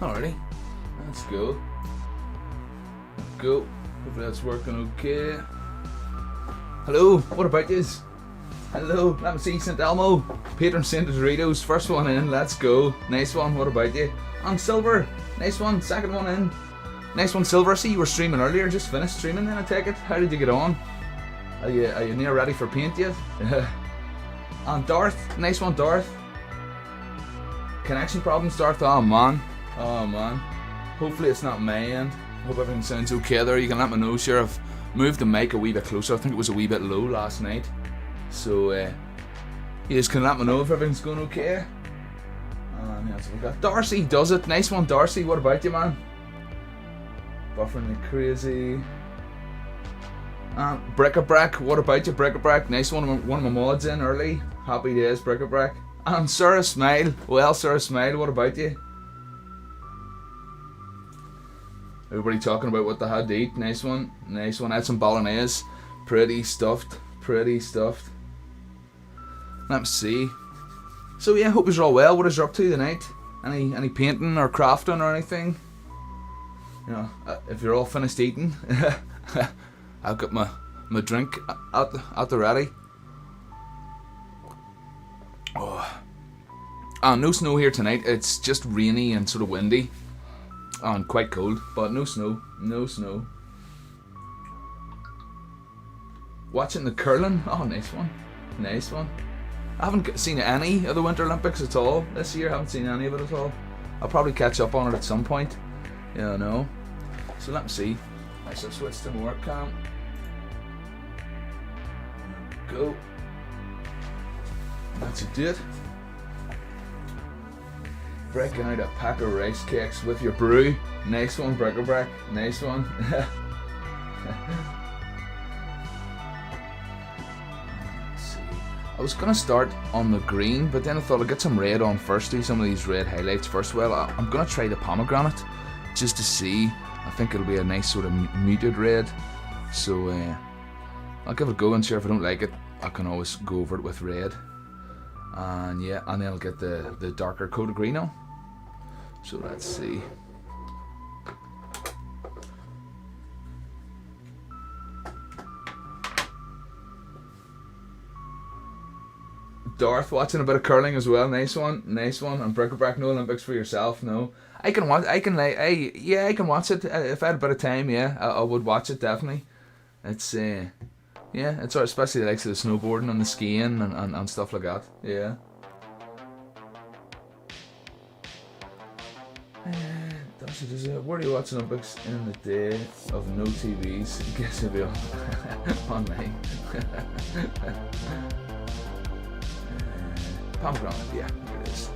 Alrighty, let's go. Go. Hopefully that's working okay. Hello, what about yous? Hello, let me see, St. Elmo. Patron Saint of Doritos, first one in, let's go. Nice one, what about you? And Silver, nice one, second one in. Nice one, Silver. I see you were streaming earlier, just finished streaming then I take it. How did you get on? Are you near ready for paint yet? And Darth, nice one, Darth. Connection problems, Darth? Oh man. Hopefully it's not my end. Hope everything sounds okay there. You can let me know, sure. I've moved the mic a wee bit closer. I think it was a wee bit low last night. So, you just can let me know if everything's going okay. And that's what we got. Darcy does it. Nice one, Darcy. What about you, man? Buffering like crazy. Brick-a-brack. What about you, Brick-a-brack? Nice one. One of my mods in early. Happy days, Brick-a-brack. And Sarah Smile. Well, Sarah Smile, what about you? Everybody talking about what they had to eat. Nice one. Nice one. I had some bolognese. Pretty stuffed. Pretty stuffed. Let me see. So yeah, hope you're all well. What is you up to tonight? Any painting or crafting or anything? You know, if you're all finished eating, I've got my drink at the ready. Oh. No snow here tonight. It's just rainy and sort of windy and quite cold, but no snow. No snow. Watching the curling. Oh, nice one. Nice one. I haven't seen any of the Winter Olympics at all this year. I haven't seen any of it at all. I'll probably catch up on it at some point. Yeah, no. So let me see. I shall switch to more cam. Go. That's a do it. Breaking out a pack of rice cakes with your brew. Nice one, Brick-a-brack. Nice one. Let's see. I was gonna start on the green, but then I thought I'd get some red on first. Do some of these red highlights first. Well, I'm gonna try the pomegranate just to see. I think it'll be a nice sort of muted red. So I'll give it a go, and sure, if I don't like it, I can always go over it with red. And yeah, and then I'll get the darker coat of green on. So let's see. Darth watching a bit of curling as well. Nice one, nice one. And Brick-a-brack, no Olympics for yourself. No, I can watch. I can watch it if I had a bit of time. Yeah, I would watch it definitely. It's yeah, it's especially the likes of the snowboarding and the skiing and stuff like that. Yeah. Where are you watching Olympics in the day of no TVs? Guess it'll be online. Pomegranate, yeah, here it is.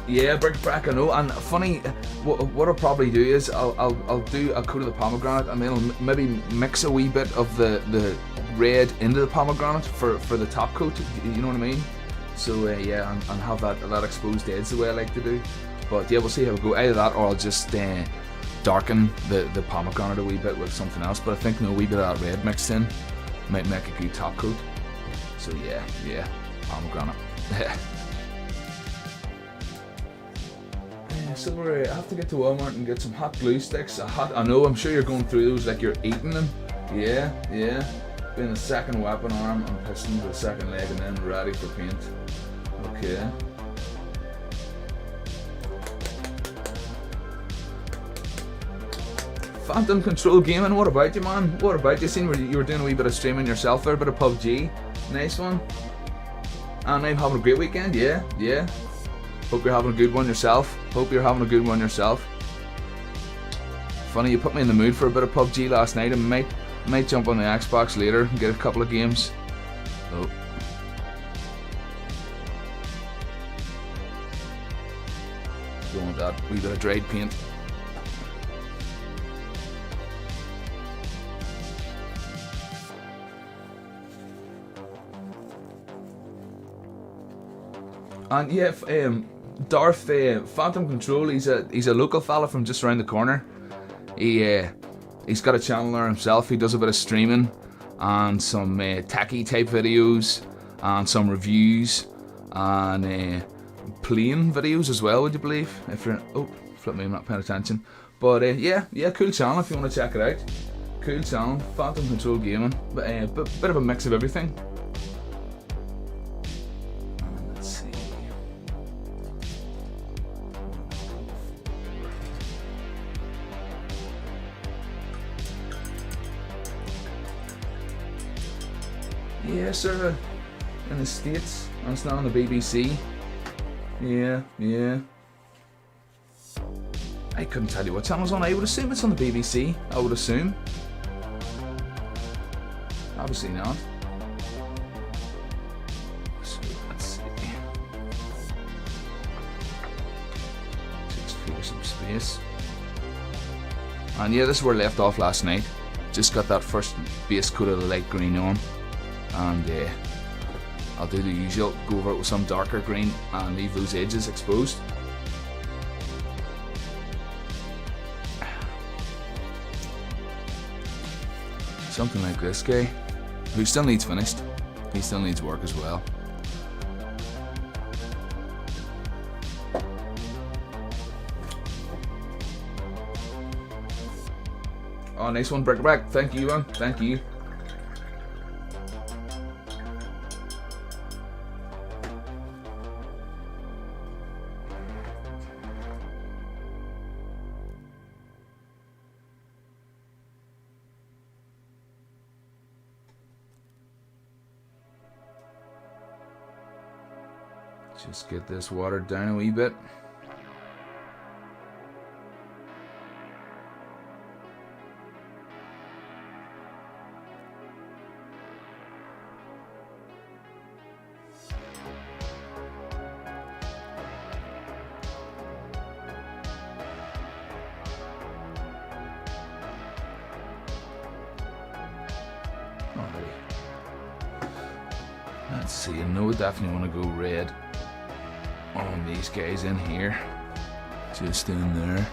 Yeah, Brick-a-brack, I know. And funny, what I'll probably do is I'll do a coat of the pomegranate, and then I'll maybe mix a wee bit of the red into the pomegranate for the top coat. You know what I mean? So yeah, and have that exposed edge the way I like to do. But yeah, we'll see how we go. Either that, or I'll just darken the pomegranate a wee bit with something else. But I think a wee bit of that red mixed in might make a good top coat. So yeah, pomegranate. So I have to get to Walmart and get some hot glue sticks. I know, I'm sure you're going through those like you're eating them. Yeah. Being the second weapon arm, I'm pissing to the second leg and then ready for paint. Okay. Phantom Control Gaming, what about you, man? What about you? Seen where you were doing a wee bit of streaming yourself there, a bit of PUBG. Nice one. And I'm having a great weekend, yeah. Hope you're having a good one yourself. Funny, you put me in the mood for a bit of PUBG last night. I might jump on the Xbox later and get a couple of games. Oh. Going with that wee bit of dried paint. And yeah, Darth Phantom Control. He's a local fella from just around the corner. He's got a channel there himself. He does a bit of streaming, and some techie type videos, and some reviews, and playing videos as well, would you believe? If you're, oh, flip me, I'm not paying attention. But yeah, cool channel if you want to check it out. Cool channel, Phantom Control Gaming, but bit of a mix of everything. Let's see. Yeah, sort of in the States, and it's not on the BBC. Yeah. I couldn't tell you what channel's on. I would assume it's on the BBC. I would assume. Obviously not. So let's see. Just clear some space. And yeah, this is where I left off last night. Just got that first base coat of the light green on. And I'll do the usual, go over it with some darker green and leave those edges exposed. Something like this guy, who still needs finished. He still needs work as well. Oh, nice one, Brickback. Thank you, man. Thank you. Just get this watered down a wee bit. Let's see, I know I definitely want to go red on these guys in here, just in there,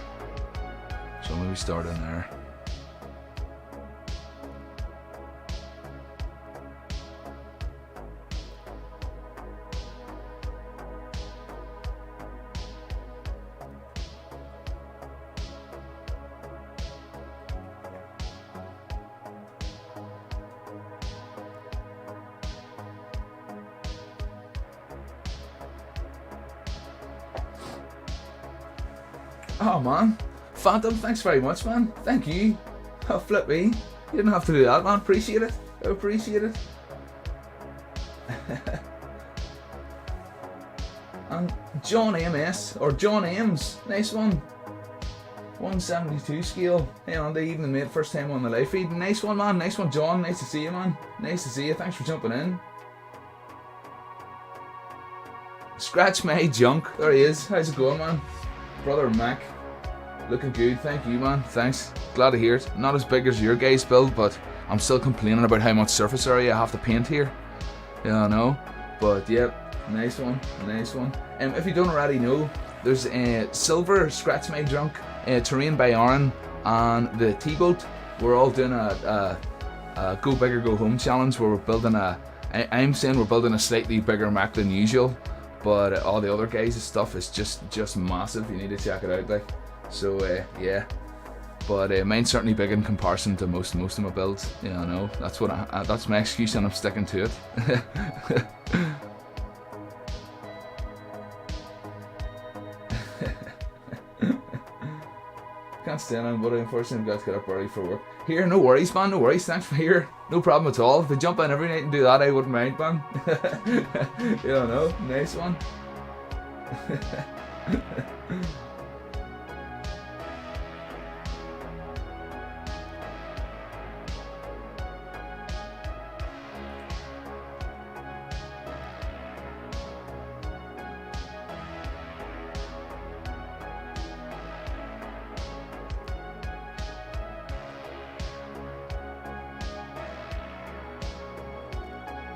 so maybe start in there. Oh man, Phantom, thanks very much, man. Thank you. Oh, flip me. You didn't have to do that, man. Appreciate it. I appreciate it. And John MS, or John Ames, nice one. 172 scale. Hey on the evening, mate. First time on the live feed. Nice one, man. Nice one, John. Nice to see you, man. Nice to see you. Thanks for jumping in. Scratch my junk. There he is. How's it going, man? Brother Mac. Looking good, thank you, man. Thanks. Glad to hear it. Not as big as your guys' build, but I'm still complaining about how much surface area I have to paint here. Yeah, I know. But yep, nice one, nice one. If you don't already know, there's a silver Scratch My Junk, Terrain by Aaron, and the T-Boat. We're all doing a Go Big or Go Home challenge where we're building I'm saying we're building a slightly bigger Mac than usual, but all the other guys' stuff is just massive. You need to check it out, like. So yeah, but mine's certainly big in comparison to most of my builds. Yeah, I know. That's what that's my excuse, and I'm sticking to it. Can't stand on, but unfortunately I've got to get up early for work. Here, no worries, man. No worries. Thanks for here. No problem at all. If they jump in every night and do that, I wouldn't mind, man. Yeah, I know. Nice one.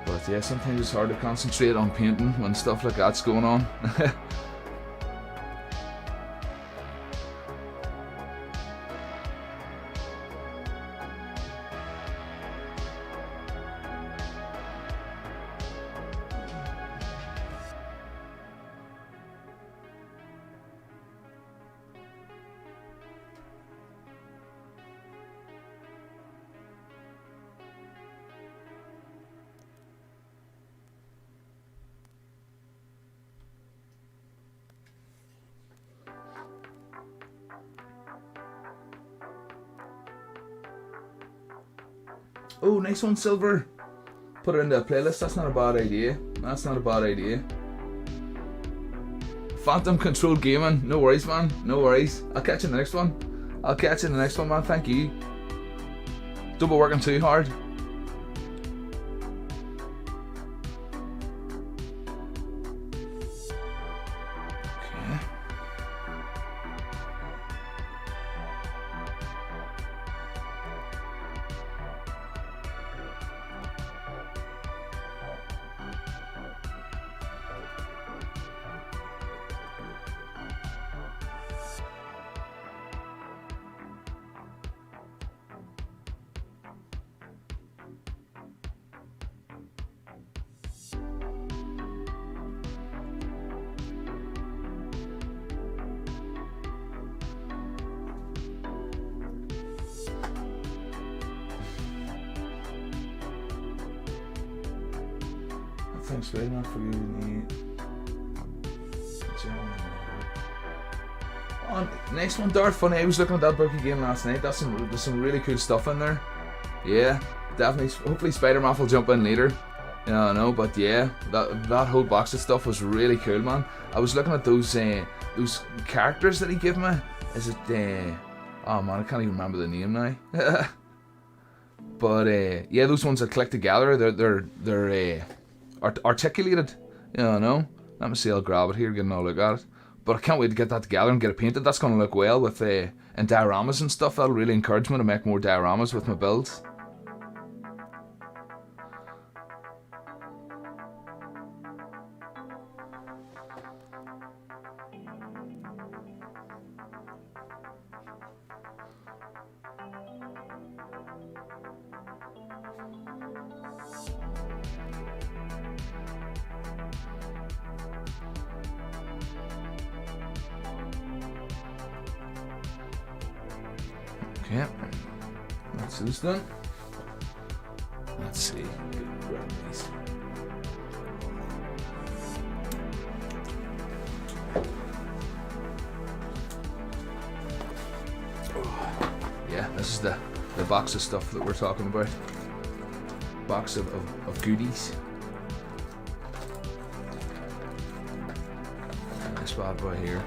But yeah, sometimes it's hard to concentrate on painting when stuff like that's going on. Oh, nice one, Silver. Put it into a playlist. That's not a bad idea. That's not a bad idea. Phantom Control Gaming. No worries, man. No worries. I'll catch you in the next one. I'll catch you in the next one, man. Thank you. Don't be working too hard. Okay. Thanks very much for using the. Oh, next one, Darth. Funny, I was looking at that book again last night. There's some really cool stuff in there. Yeah, definitely. Hopefully, Spider-Man will jump in later. I know, but yeah, that whole box of stuff was really cool, man. I was looking at those characters that he gave me. Is it? Oh man, I can't even remember the name now. But yeah, those ones that click together, they're articulated, I know. Let me see, I'll grab it here, get another look at it. But I can't wait to get that together and get it painted. That's going to look well with in dioramas and stuff. That'll really encourage me to make more dioramas with my builds. Okay, that's this done. Let's see. Grab these. Yeah, this is the box of stuff that we're talking about. Box of goodies. This bad boy here.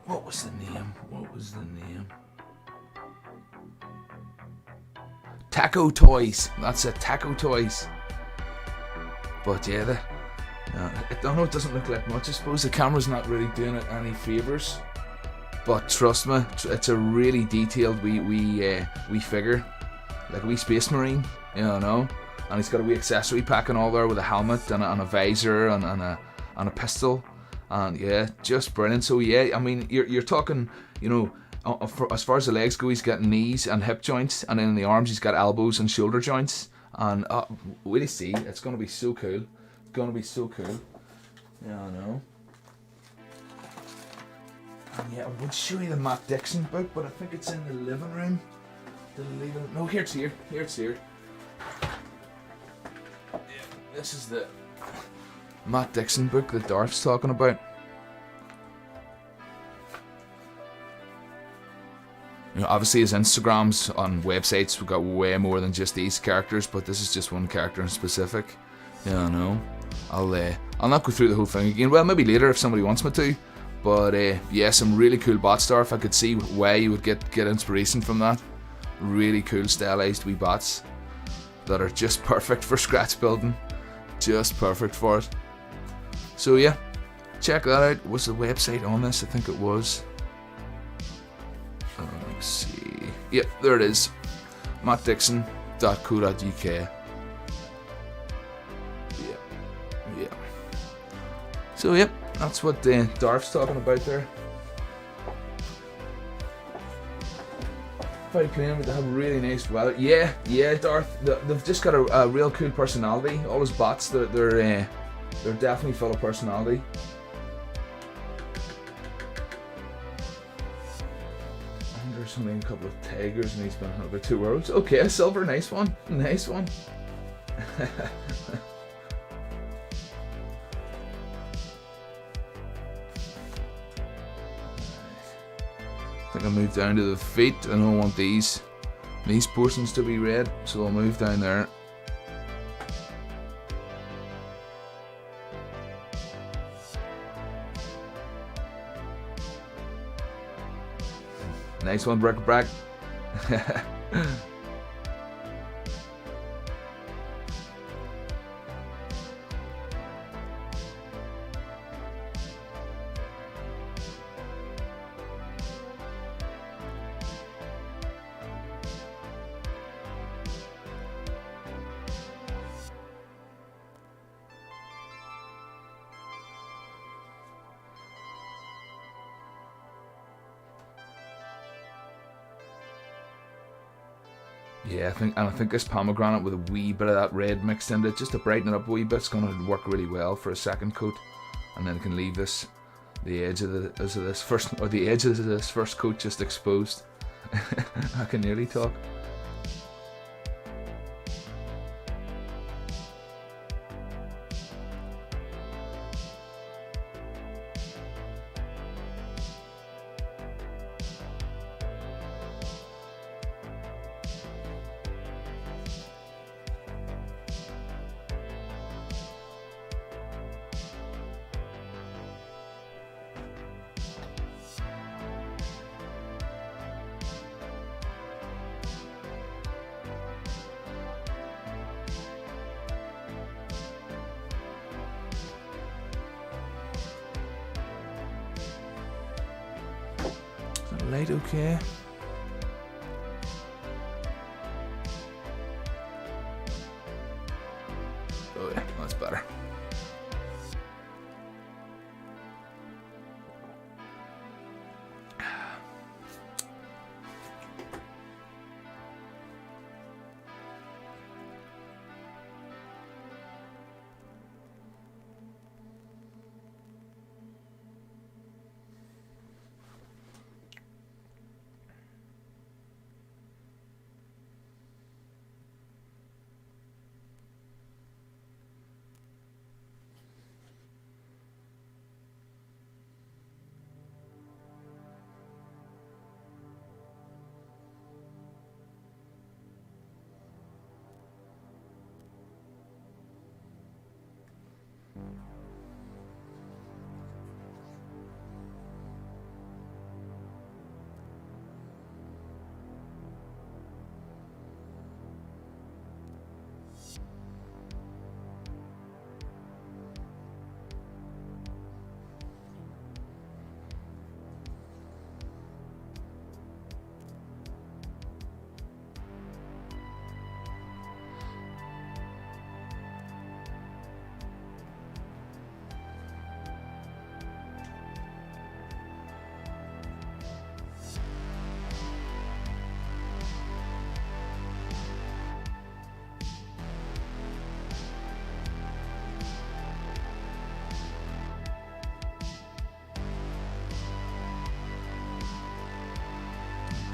What was the name? What was the name? Taco Toys. That's it, Taco Toys. But yeah, I know it doesn't look like much. I suppose the camera's not really doing it any favours. But trust me, it's a really detailed wee figure, like a wee space marine, know. And he's got a wee accessory pack and all there with a helmet and a visor and a pistol. And yeah, just brilliant. So yeah, I mean, you're talking, as far as the legs go, he's got knees and hip joints, and then in the arms he's got elbows and shoulder joints. And wait to see, it's gonna be so cool. It's gonna be so cool. Yeah, I know. And yeah, I would show you the Matt Dixon book, but I think it's in the living room. No, here it's here. Here it's here. Yeah, this is the Matt Dixon book that Darth's talking about. Obviously his Instagrams on websites, we've got way more than just these characters, but this is just one character in specific. Yeah, I know. I'll not go through the whole thing again. Well, maybe later if somebody wants me to. But yeah, some really cool bot stuff. I could see why you would get inspiration from that. Really cool stylized wee bots that are just perfect for scratch building. Just perfect for it. So yeah, check that out. What's the website on this? I think it was. Let's see. Yep, there it is. mattdixon.co.uk. Yeah. So yep, that's what Darth's talking about there. Very clean, but they have really nice weather. Yeah, Darth. They've just got a real cool personality. All his bots, they're definitely full of personality. And there's only a couple of tigers, and he's been about €2. Okay, silver, nice one, nice one. I think I'll move down to the feet. I don't want these these portions to be red, so I'll move down there. Nice one, bric-a-brac. Yeah, I think this pomegranate with a wee bit of that red mixed into it, just to brighten it up a wee bit, it's going to work really well for a second coat, and then I can leave the edge of this first coat just exposed. I can nearly talk. Light okay. Oh yeah, that's better.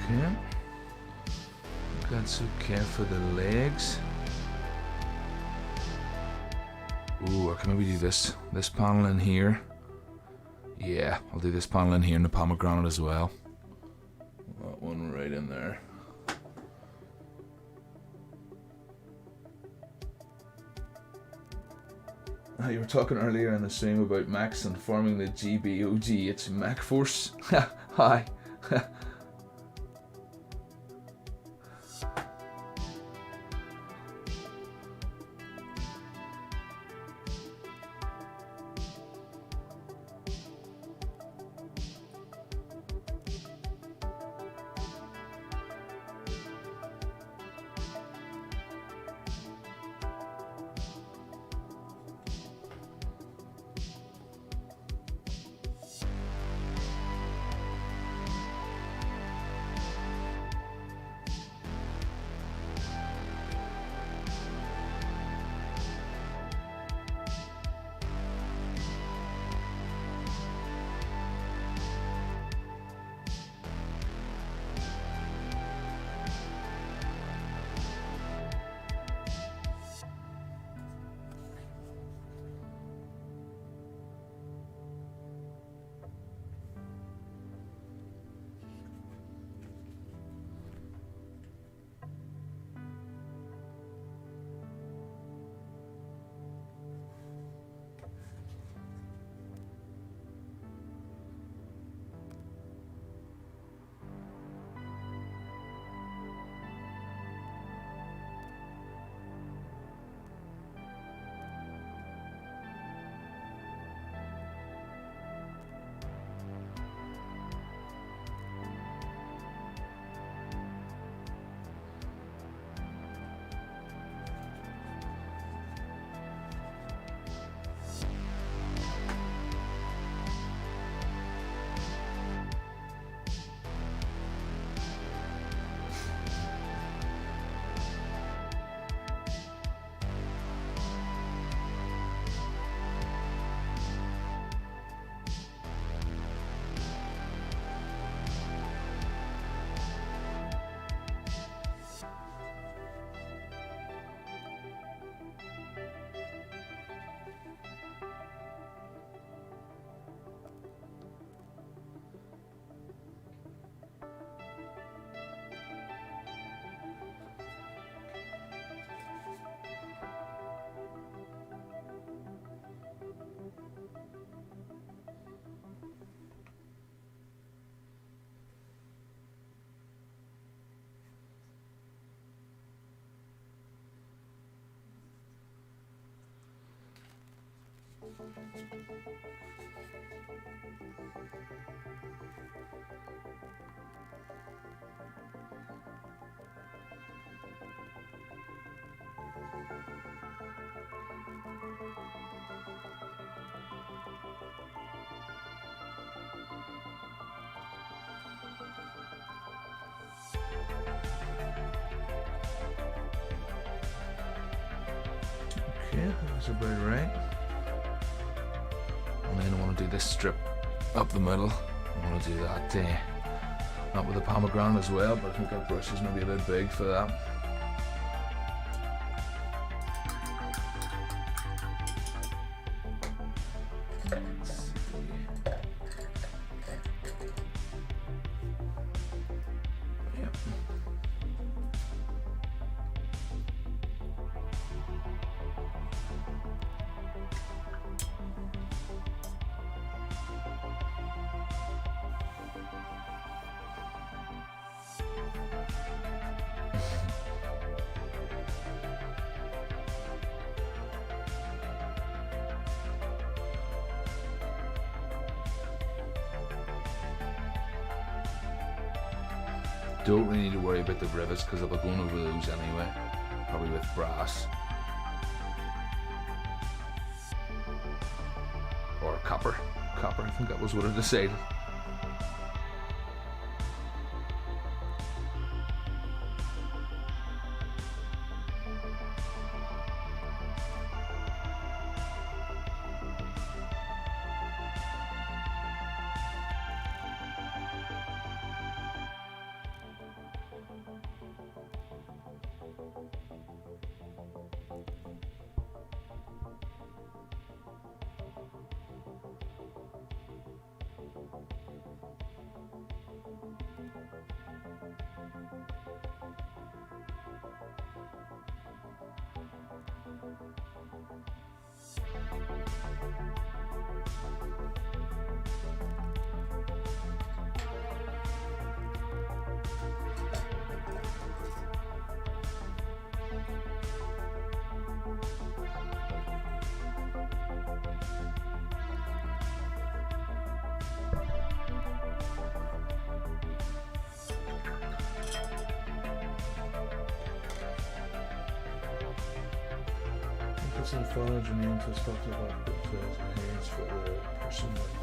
Okay. That's okay for the legs. Ooh, or can maybe do this panel in here? Yeah, I'll do this panel in here and the pomegranate as well. That one right in there. You were talking earlier in the stream about mechs and forming the GBOG. It's Mech Force. Hi. Okay, that's about right. And then I want to do this strip up the middle. I want to do that not with the pomegranate as well, but I think that brush is maybe a bit big for that. Don't really need to worry about the rivets because I'll be going over those anyway, probably with brass or copper. I think that was what I decided.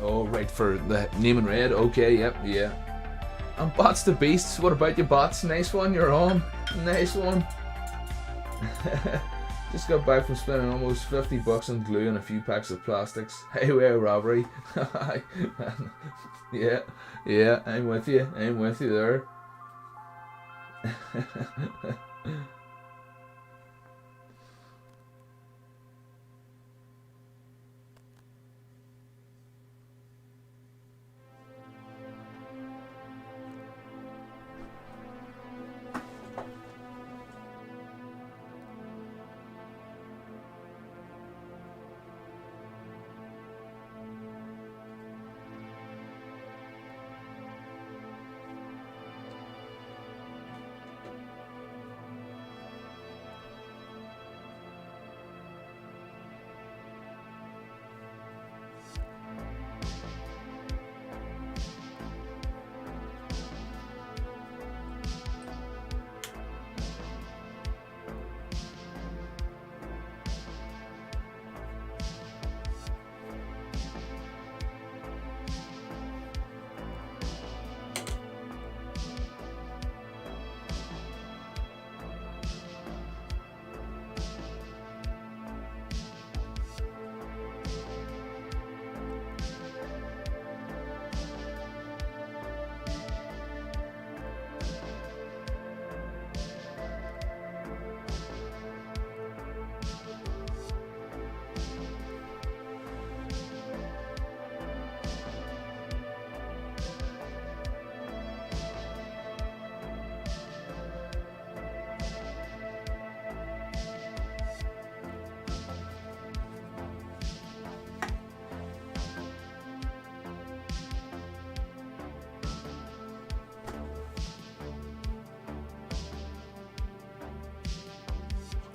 Oh, right, for the name in red. Okay, yep, yeah. And Bots the Beasts, what about you, Bots? Nice one, you're on. Nice one. Just got back from spending almost 50 bucks on glue and a few packs of plastics. Highway robbery. Yeah, I'm with you there.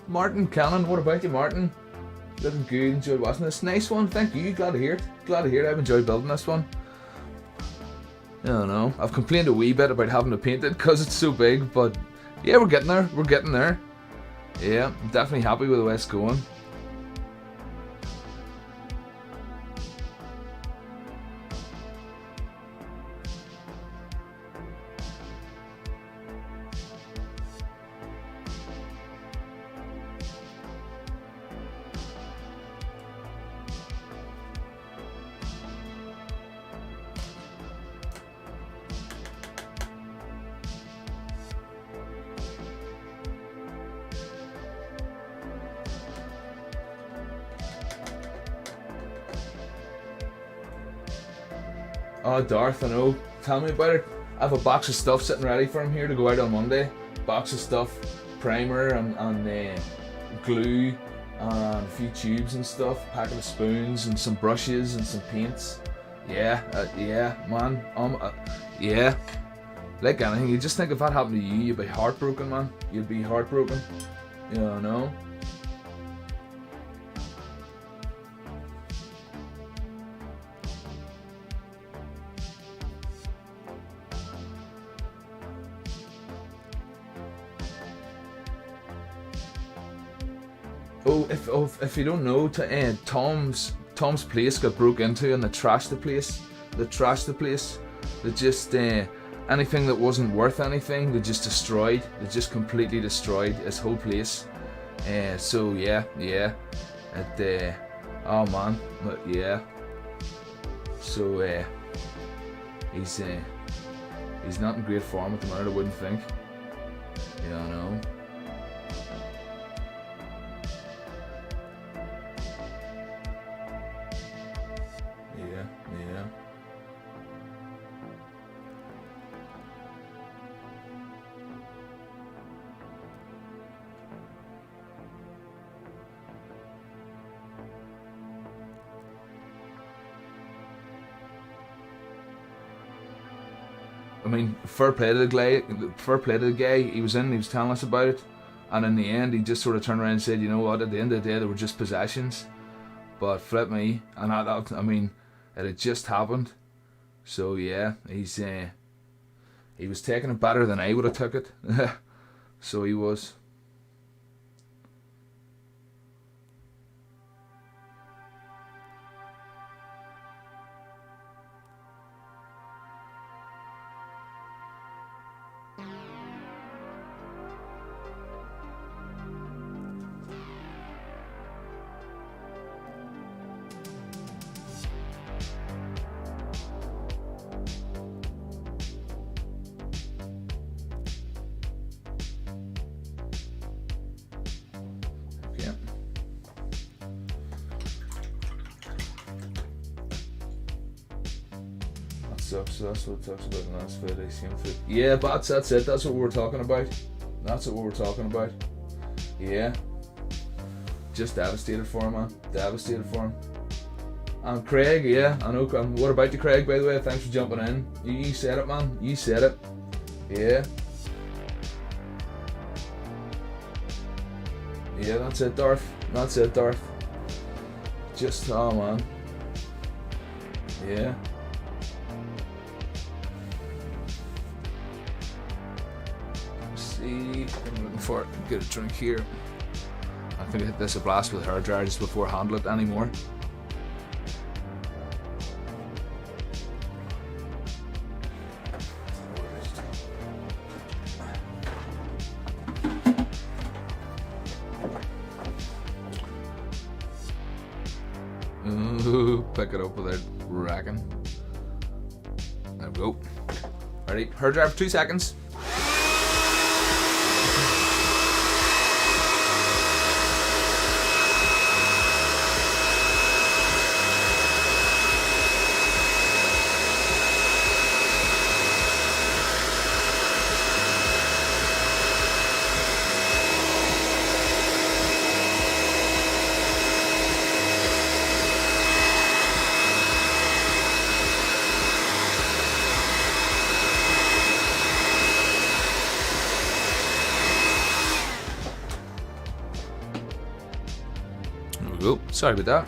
Martin Cannon, what about you, Martin? Looking good, enjoyed watching this. Nice one, thank you, glad to hear it. Glad to hear it, I've enjoyed building this one. I don't know, I've complained a wee bit about having to paint it because it's so big, but yeah, we're getting there, we're getting there. Yeah, I'm definitely happy with the way it's going. Oh, Darth, I know. Tell me about it. I have a box of stuff sitting ready for him here to go out on Monday. Box of stuff, primer and glue, and a few tubes and stuff, packet of spoons and some brushes and some paints. Yeah, yeah, man. Yeah. Like anything, you just think if that happened to you, you'd be heartbroken, man. You'd be heartbroken. You know. If you don't know, Tom's place got broke into and they trashed the place. They just anything that wasn't worth anything, they just destroyed. They just completely destroyed his whole place. So yeah. Oh man, yeah. So he's not in great form at the moment, I wouldn't think. You know. Yeah. I mean, fair play to the guy. He was telling us about it, and in the end, he just sort of turned around and said, "You know what? At the end of the day, they were just possessions." But flip me, and I mean, it had just happened. So yeah, he was taking it better than I would have took it. So he was. So that's what it talks about in the last video. Yeah, but that's it. That's what we were talking about. Yeah. Just devastated for him, man. Devastated for him. And Craig, yeah, I know. What about you, Craig, by the way? Thanks for jumping in. You said it, man. You said it. Yeah. Yeah, that's it, Darth. Just, oh, man. Yeah. I'm looking for it. Get a drink here. I think I hit this a blast with hair dryer just before I handle it anymore. Ooh, pick it up without racking. There we go. Ready? Hair dryer for 2 seconds. Sorry about that.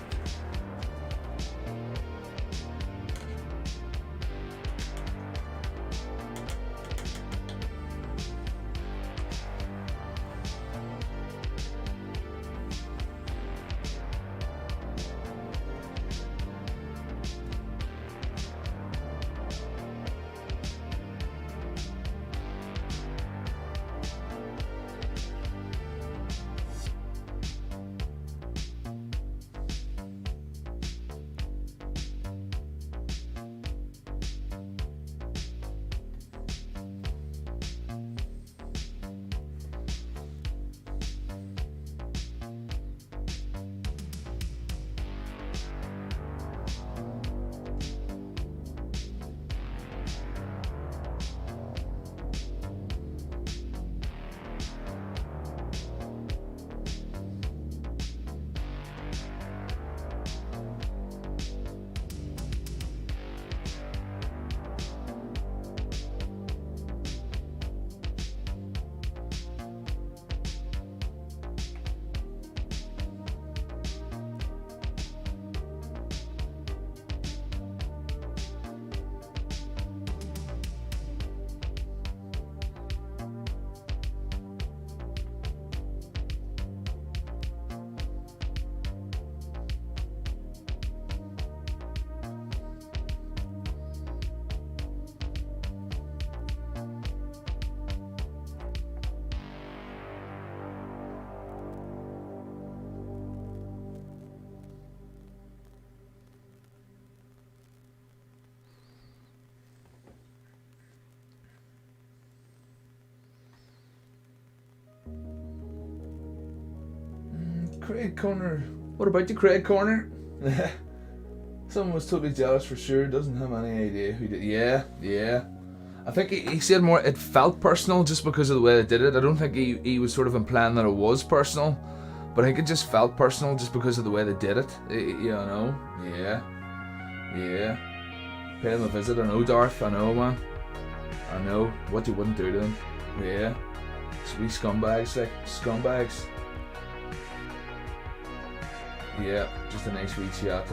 Craig Corner. What about you, Craig Corner? Someone was totally jealous for sure. Doesn't have any idea who did. Yeah. I think he said more. It felt personal just because of the way they did it. I don't think he was sort of implying that it was personal, but I think it just felt personal just because of the way they did it. You know. Yeah. Pay them a visit. I know, Darth. I know, man. I know what you wouldn't do to them. Yeah. Sweet scumbags, like scumbags. Yeah, just a nice wee chat,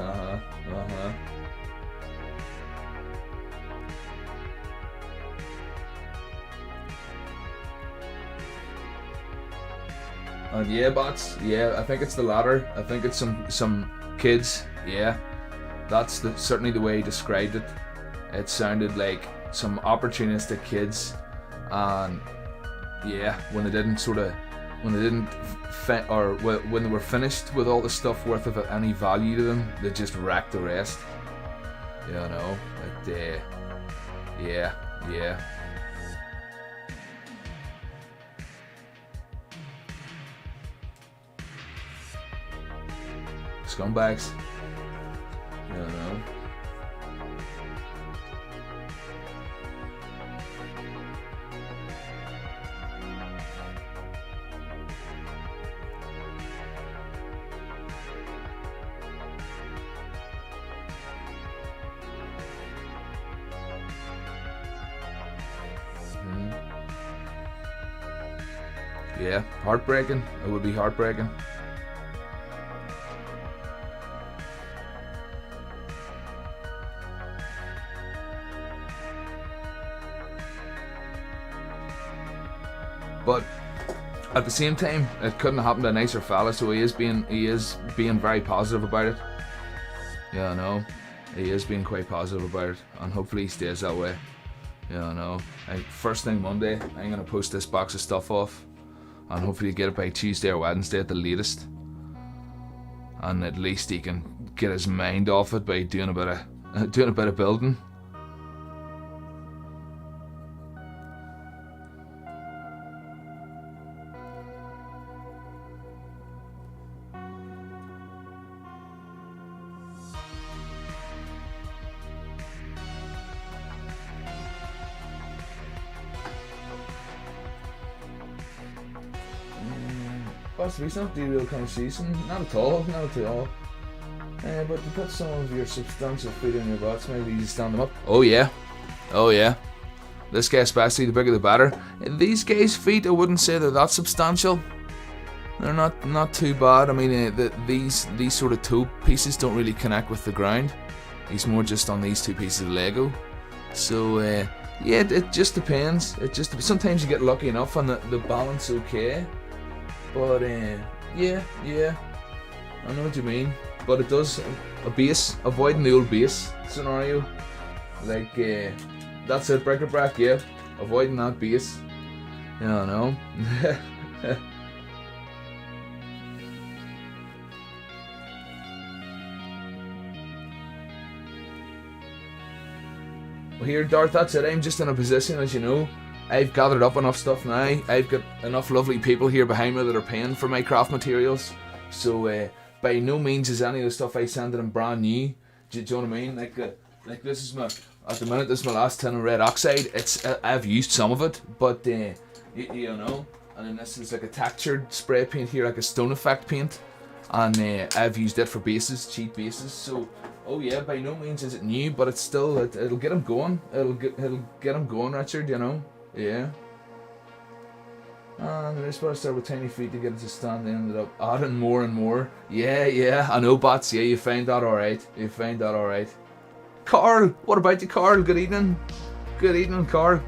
And yeah, bots, yeah, I think it's the latter. I think it's some kids, yeah. That's certainly the way he described it. It sounded like some opportunistic kids, and yeah, when they didn't when they were finished with all the stuff worth of any value to them, they just wrecked the rest. You know, yeah. Scumbags. You know. Yeah, heartbreaking. It would be heartbreaking. But at the same time, it couldn't have happened to a nicer fella. So he is being very positive about it. Yeah, I know. He is being quite positive about it, and hopefully he stays that way. Yeah, I know. First thing Monday, I'm gonna post this box of stuff off, and hopefully get it by Tuesday or Wednesday at the latest. And at least he can get his mind off it by doing a bit of building. Possibly, it's not the real conversation, not at all. But to put some of your substantial food in your bots, maybe you stand them up. Oh yeah. This guy especially, the bigger the better. These guys' feet, I wouldn't say they're that substantial. They're not too bad. I mean, these sort of toe pieces don't really connect with the ground. He's more just on these two pieces of Lego. So yeah, it just depends. Sometimes you get lucky enough and the balance okay. But yeah, I know what you mean. But it does a base, avoiding the old base scenario. Like that's it, bric-a-brac. Yeah, avoiding that base. I don't know. Well, here, Darth, that's it. I'm just in a position, as you know. I've gathered up enough stuff now. I've got enough lovely people here behind me that are paying for my craft materials. So by no means is any of the stuff I send to them brand new. Do you know what I mean? Like this is my, at the minute, this is my last tin of red oxide. I've used some of it, but you know. And then this is like a textured spray paint here, like a stone effect paint. And I've used it for bases, cheap bases. So, oh yeah, by no means is it new, but it's still, it'll get him going. It'll get him going, Richard, you know? Yeah. And I supposed to start with tiny feet to get it to stand. They ended up adding more and more. Yeah, I know, Bats. Yeah, you found that alright. Carl, what about you, Carl? Good evening. Good evening, Carl.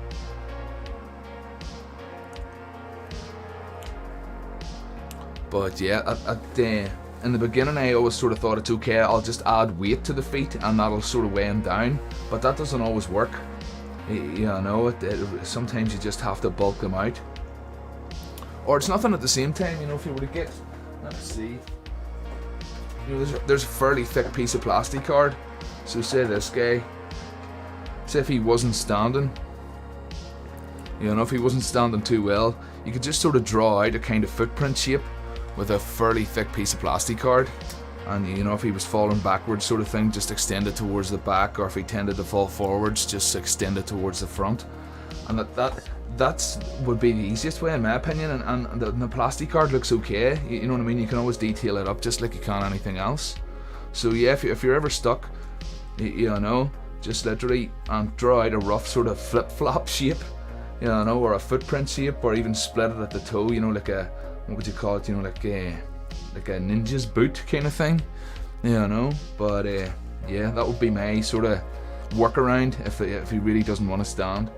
But yeah, in the beginning I always sort of thought it's okay, I'll just add weight to the feet and that'll sort of weigh them down. But that doesn't always work. You know, sometimes you just have to bulk them out. Or it's nothing at the same time, you know, if you were to get, let's see. You know, there's a fairly thick piece of plastic card. So say this guy, say if he wasn't standing, you know, if he wasn't standing too well, you could just sort of draw out a kind of footprint shape with a fairly thick piece of plastic card. And you know, if he was falling backwards sort of thing, just extend it towards the back, or if he tended to fall forwards, just extend it towards the front. And that would be the easiest way in my opinion, and the plastic card looks okay, you know what I mean? You can always detail it up just like you can anything else. So yeah, if you're ever stuck, you know, just literally draw out a rough sort of flip-flop shape, you know, or a footprint shape, or even split it at the toe, you know, like a, what would you call it, you know, like a ninja's boot kind of thing, you know. But yeah, that would be my sort of workaround if he really doesn't want to stand.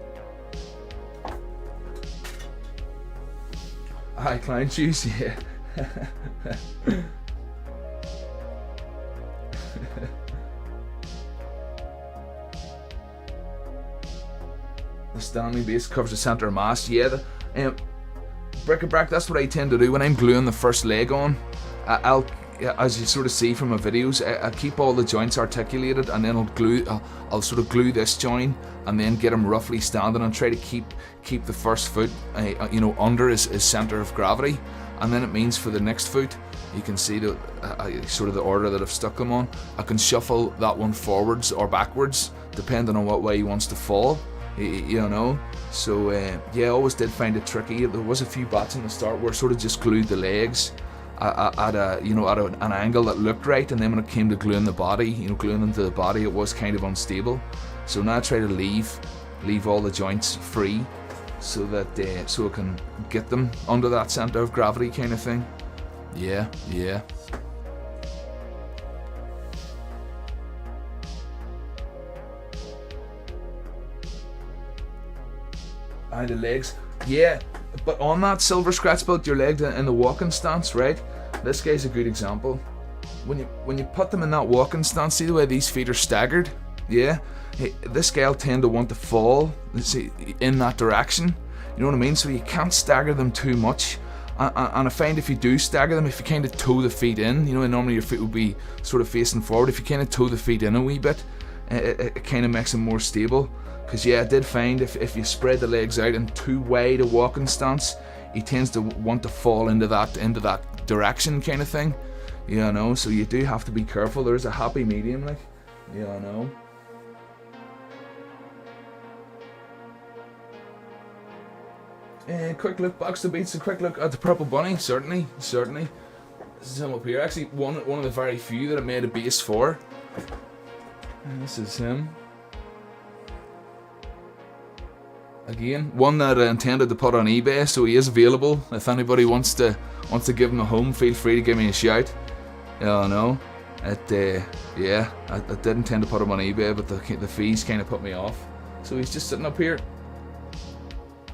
Hi, clown shoes, yeah. The standing base covers the centre of mass. Yeah, bric-a-brac, that's what I tend to do when I'm gluing the first leg on. I'll, as you sort of see from my videos, I keep all the joints articulated, and then I'll sort of glue this joint and then get them roughly standing and try to keep the first foot you know, under his centre of gravity. And then it means for the next foot, you can see the sort of the order that I've stuck them on. I can shuffle that one forwards or backwards depending on what way he wants to fall. You know, so yeah, I always did find it tricky. There was a few bats in the start where I sort of just glued the legs at an angle that looked right, and then when it came to gluing the body, you know, gluing them to the body, it was kind of unstable. So now I try to leave all the joints free, so that so I can get them under that centre of gravity kind of thing. Yeah. The legs, yeah, but on that silver scratch built your leg in the walking stance, right? This guy's a good example. When you put them in that walking stance, see the way these feet are staggered? Yeah, this guy will tend to want to fall, see, in that direction. You know what I mean? So you can't stagger them too much. And I find if you do stagger them, if you kind of toe the feet in, you know, normally your feet would be sort of facing forward. If you kind of toe the feet in a wee bit, it kind of makes them more stable. Because yeah, I did find if you spread the legs out in too wide a walking stance, he tends to want to fall into that direction kind of thing, you know. So you do have to be careful. There's a happy medium, like, you know. Quick look, box to beats. A quick look at the purple bunny. Certainly. This is him up here. Actually, one of the very few that I made a base for. And this is him. Again, one that I intended to put on eBay, so he is available. If anybody wants to give him a home, feel free to give me a shout. Yeah, I know. Yeah, I did intend to put him on eBay, but the fees kind of put me off. So he's just sitting up here.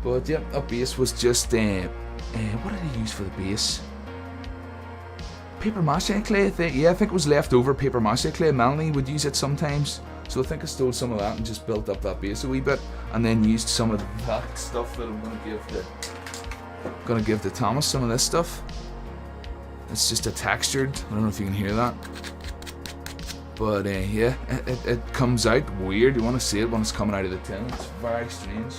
But yeah, that base was just what did he use for the base? Paper mache clay. Yeah, I think it was leftover paper mache clay. Melanie would use it sometimes. So I think I stole some of that and just built up that base a wee bit, and then used some of that stuff that I'm gonna give to Thomas. Some of this stuff. It's just a textured. I don't know if you can hear that, but yeah, it comes out weird. You want to see it when it's coming out of the tin. It's very strange.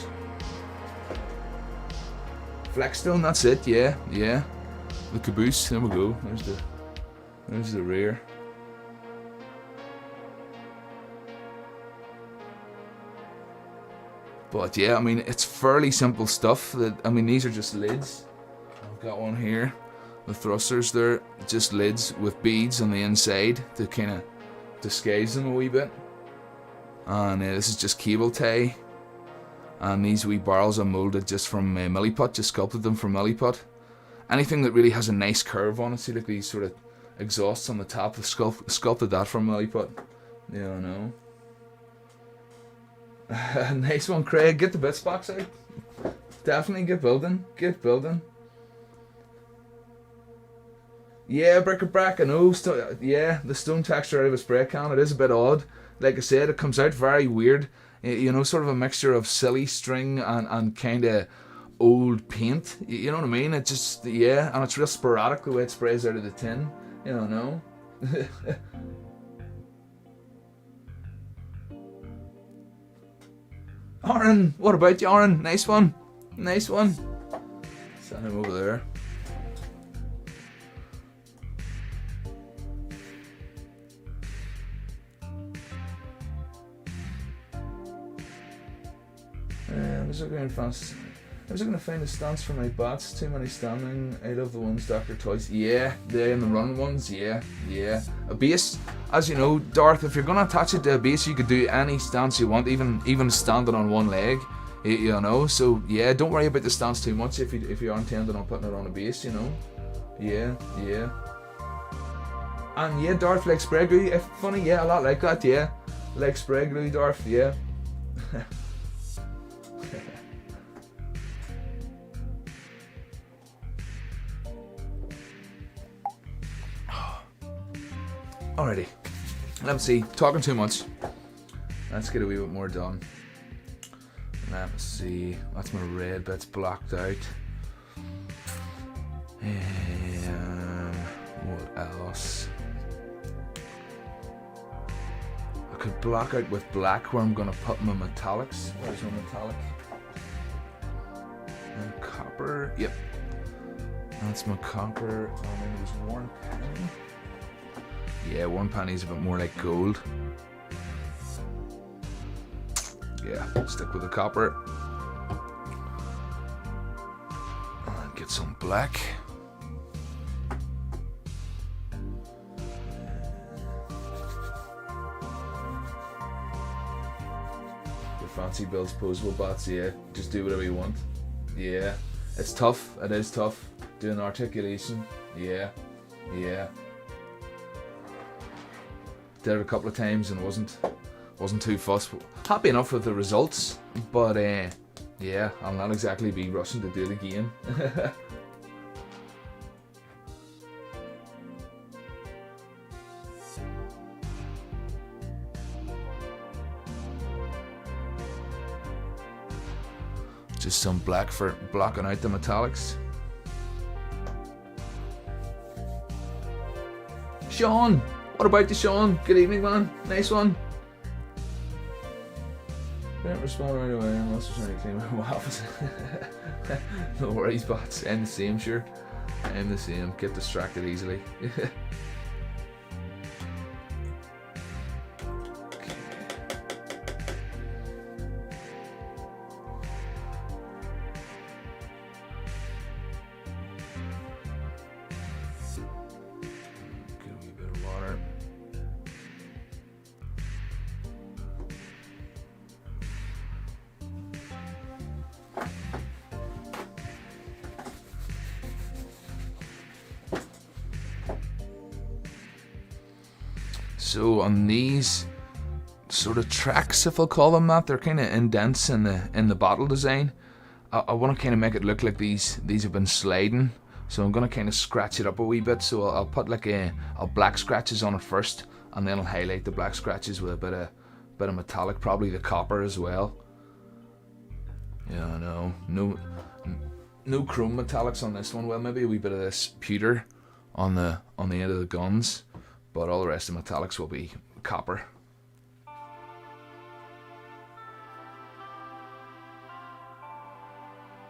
Flexstone. That's it. Yeah. The caboose. There we go. There's the rear. But yeah, I mean, it's fairly simple stuff. These are just lids. I've got one here. The thrusters, they're just lids with beads on the inside to kind of disguise them a wee bit. And this is just cable tie. And these wee barrels are molded just from milliput, just sculpted them from milliput. Anything that really has a nice curve on it, see like these sort of exhausts on the top, I've sculpted that from milliput. Yeah, I know. Nice one, Craig. Get the bits box out. Definitely get building. Yeah, bric-a-brac, I know. Yeah, the stone texture out of a spray can, it is a bit odd. Like I said, it comes out very weird. You know, sort of a mixture of silly string and kind of old paint. You know what I mean? It just, yeah, and it's real sporadic the way it sprays out of the tin. You don't know. Aaron, what about you, Aaron? Nice one. Send him over there. I was looking to find a stance for my bats. Too many standing. I love the ones Dr. Toys. Yeah, they and the run ones. Yeah. A base, as you know, Darth. If you're gonna attach it to a base, you could do any stance you want, even standing on one leg. You know. So yeah, don't worry about the stance too much if you are intending on putting it on a base. You know. Yeah. And yeah, Darth like spray glue. If funny, yeah, a lot like that. Yeah, like spray glue, Darth. Yeah. Alrighty, let me see, talking too much. Let's get a wee bit more done. Let me see, that's my red bit's blocked out. What else? I could block out with black where I'm going to put my metallics. Where's my metallic? And copper, yep. That's my copper, and then there's one penny. Yeah, one penny's a bit more like gold. Yeah, stick with the copper. And get some black. The fancy builds posable bats, yeah. Just do whatever you want. Yeah. It's tough, it is tough. Doing articulation. Yeah. Did it a couple of times and wasn't too fussed. Happy enough with the results, but yeah, I'll not exactly be rushing to do it again. Just some black for blocking out the metallics. Sean! What about you, Sean? Good evening, man. Nice one. Don't respond right away unless you're trying to clean my waffles. No worries, bots. I'm the same, sure. I'm the same. Get distracted easily. So on these sort of tracks, if I'll call them that, they're kind of indents in the bottle design. I want to kind of make it look like these have been sliding, so I'm going to kind of scratch it up a wee bit. So I'll put like I'll black scratches on it first, and then I'll highlight the black scratches with a bit of metallic, probably the copper as well. Yeah, no chrome metallics on this one. Well, maybe a wee bit of this pewter on the end of the guns, but all the rest of the metallics will be copper.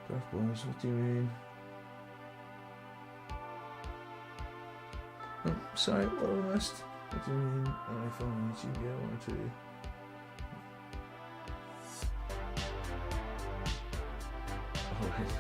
Draft boys, what do you mean? Oh, sorry, what have I missed? What do you mean? On iPhone, YouTube, yeah, 1 or 2. Oh, right.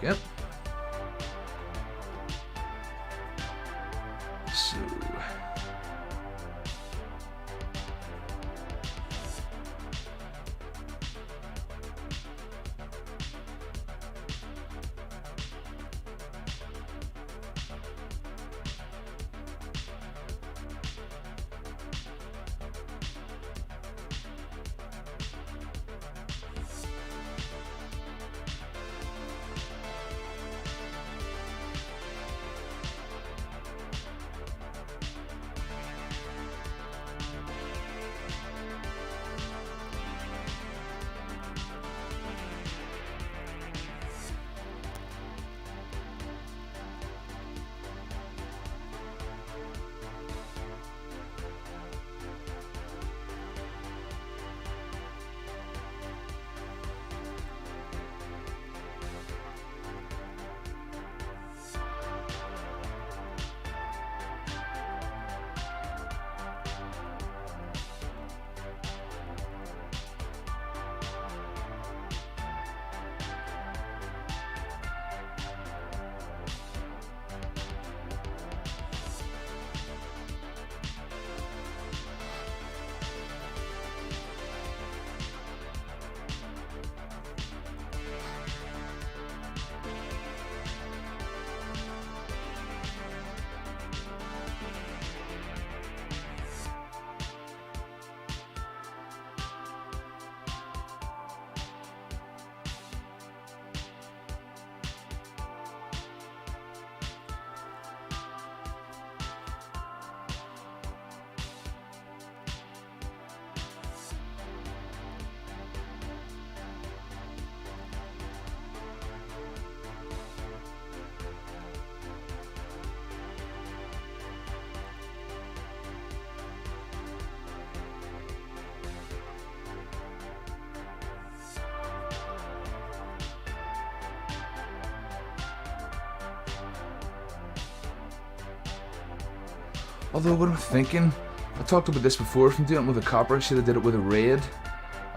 Yep. So although what I'm thinking, I talked about this before, if I'm doing it with a copper, I should have did it with a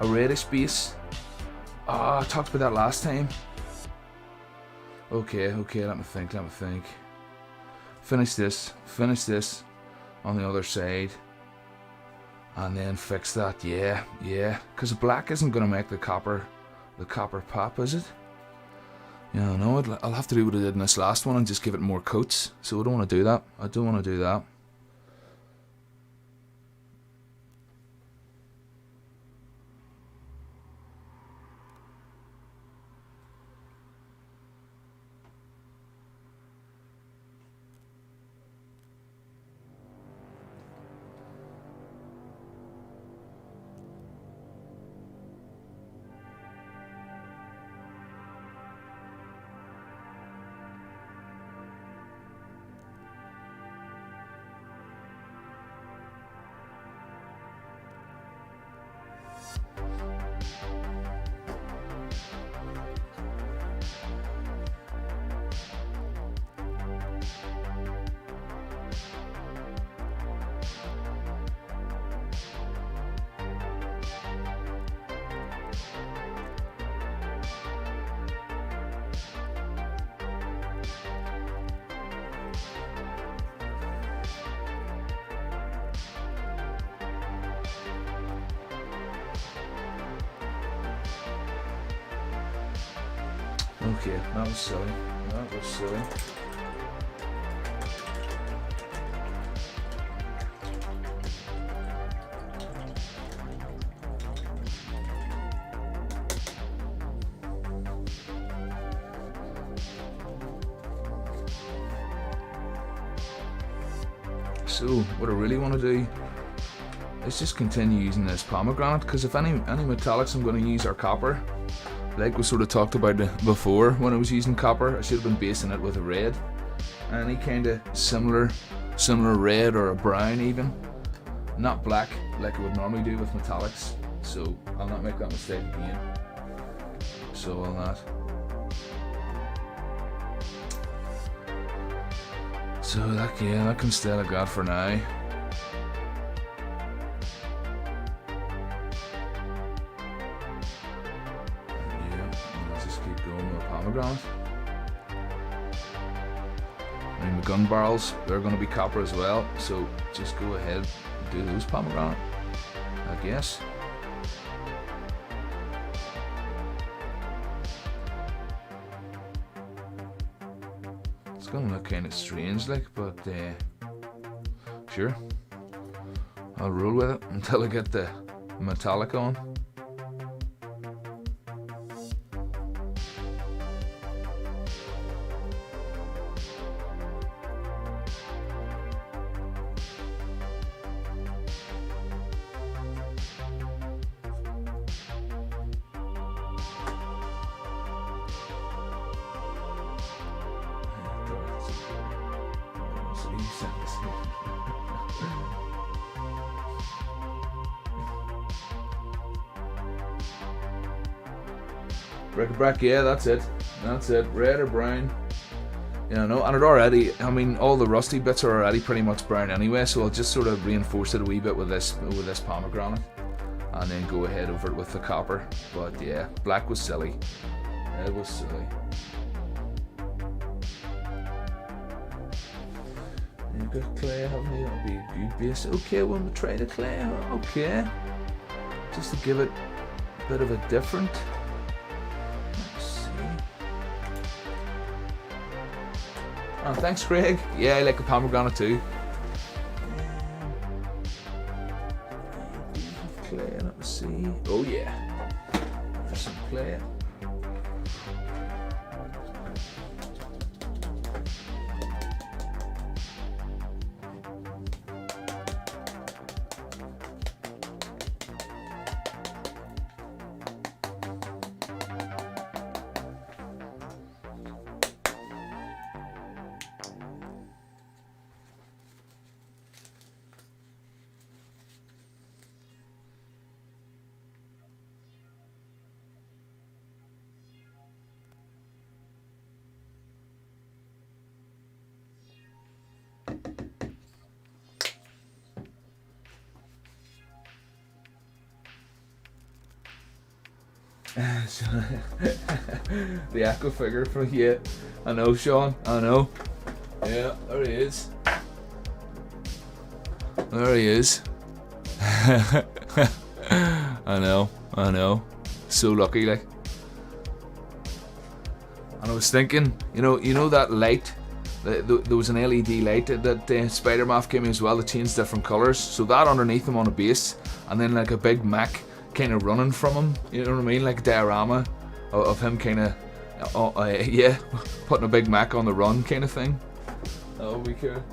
reddish base. Ah, I talked about that last time. Okay, let me think. Finish this on the other side, and then fix that, yeah, because the black isn't going to make the copper pop, is it? Yeah, no, I'll have to do what I did in this last one and just give it more coats, so I don't want to do that. Okay, that was silly. That was silly. So what I really want to do is just continue using this pomegranate, because if any metallics I'm going to use are copper, like we sort of talked about before when I was using copper. I should have been basing it with a red, any kind of similar red or a brown even, not black like I would normally do with metallics. So I'll not make that mistake again. So I'll not. So that can stay like that for now. Yeah, let's just keep going with pomegranate. I mean, the gun barrels, they're going to be copper as well, so just go ahead and do those pomegranate, I guess. It's gonna look kind of strange like, but sure, I'll roll with it until I get the metallic on. Bric-a-brac, yeah, that's it. That's it. Red or brown. Yeah, no, and it already, I mean, all the rusty bits are already pretty much brown anyway, so I'll just sort of reinforce it a wee bit with this pomegranate, and then go ahead over it with the copper. But yeah, black was silly. It was silly. You've got clay, haven't you? That'll be a good base. Okay, we'll try the clay. Okay. Just to give it a bit of a different. Oh, thanks, Craig. Yeah, I like the pomegranate too. Clay, let me see. Oh yeah, there's some clay. The echo figure from here. I know, Sean. I know. Yeah, there he is. There he is. I know. I know. So lucky, like. And I was thinking, you know that light. There was an LED light that Spider-Man came in as well that changed different colours. So that underneath him on a base, and then like a big mech kind of running from him, you know what I mean, like a diorama of him kind of yeah, putting a big Mac on the run kind of thing. That would be cool.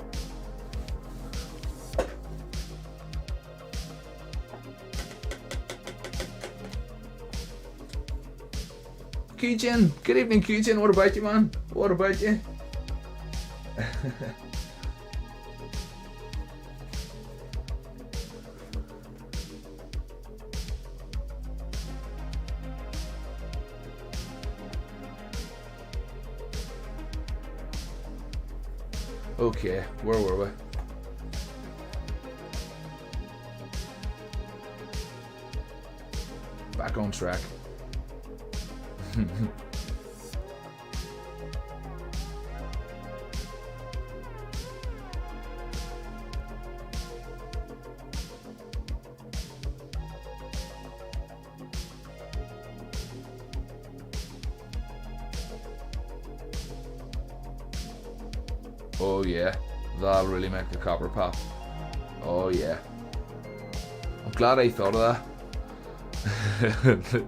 Q-Jin, good evening, Q-Jin. What about you, man? What about you? Okay, where were we? Back on track. Oh yeah, that'll really make the copper pop. Oh yeah. I'm glad I thought of that.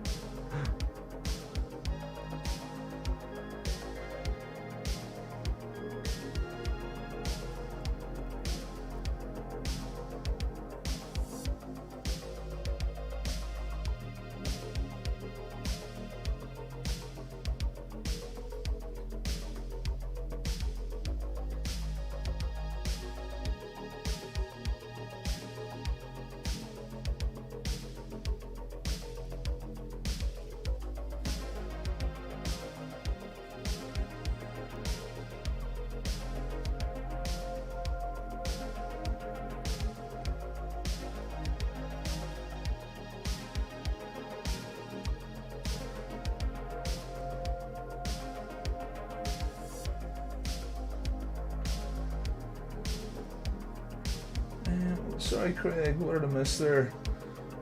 Sorry, Craig, what did I miss there?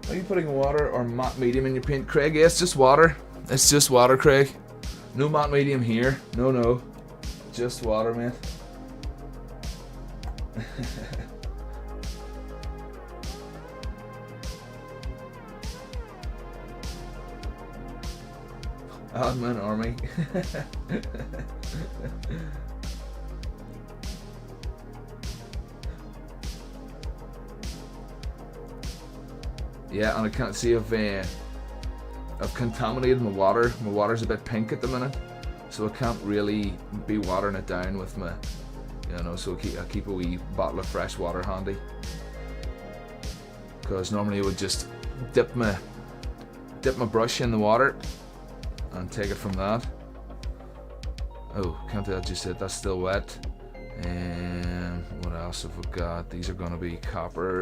Are you putting water or matte medium in your paint, Craig? Yeah, it's just water. It's just water, Craig. No matte medium here. No. Just water, mate. Admin army. Yeah, and I can't see if I've contaminated my water. My water's a bit pink at the minute, so I can't really be watering it down with my, so I keep a wee bottle of fresh water handy. Because normally I would just dip my brush in the water and take it from that. Oh, can't do that just yet. That's still wet. And what else have we got? These are going to be copper.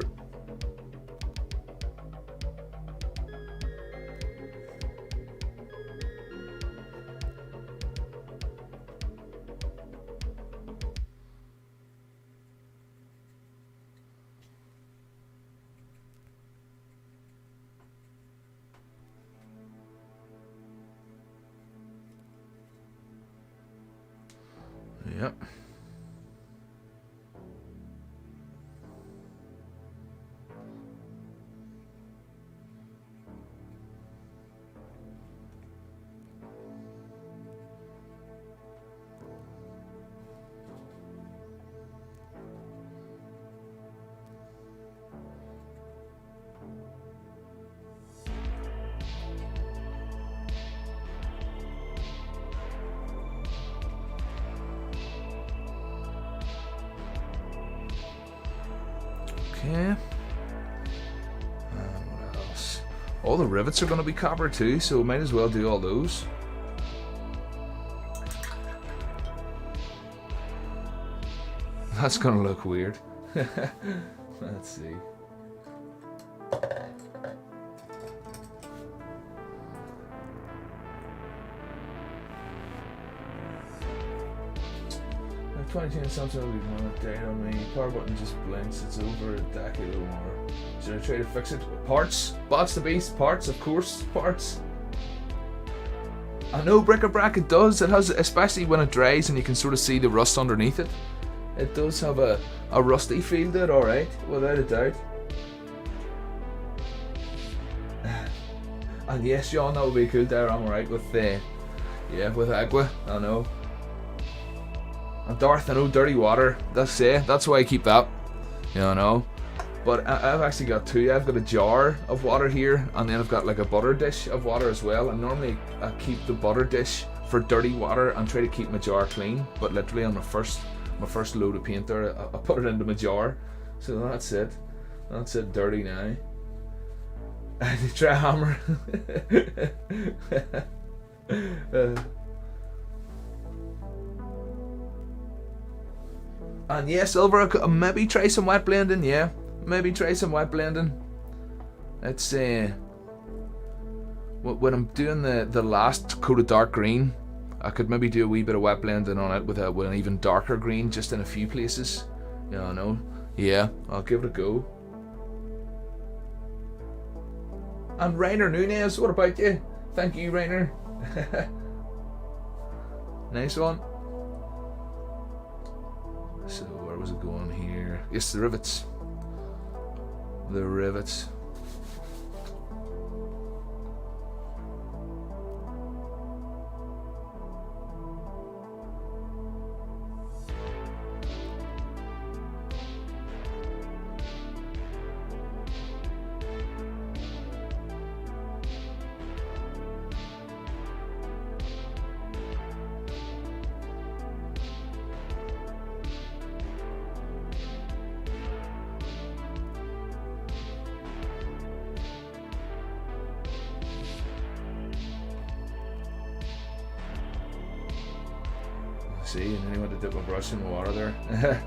Yep. Okay. And what else? All the rivets are going to be copper too, so might as well do all those. That's going to look weird. Let's see. I've 22 something we've on a date on me. Power button just blinks. It's over a decade or more. Should I try to fix it? Parts? Bots the beast? Parts, of course. Parts. I know bric-a-brac, it does. It has, especially when it dries and you can sort of see the rust underneath it. It does have a rusty feel to it, alright, without a doubt. And yes, Sean, that would be cool there, I'm alright with with Agua, I know. And Darth, I know dirty water, that's why I keep that, But I've actually got two. I've got a jar of water here, and then I've got like a butter dish of water as well. And normally I keep the butter dish for dirty water and try to keep my jar clean. But literally on my first load of paint there, I put it into my jar. So that's it. That's it dirty now. I need to try a hammer. And yeah, Silver, I could maybe try some wet blending, yeah. Maybe try some wet blending. It's when I'm doing the last coat of dark green, I could maybe do a wee bit of wet blending on it with an even darker green, just in a few places. Yeah, I'll give it a go. And Rainer Nunez, what about you? Thank you, Rainer. Nice one. So where was it going here? Yes, the rivets. The rivets. See, and then he went to dip a brush in the water there.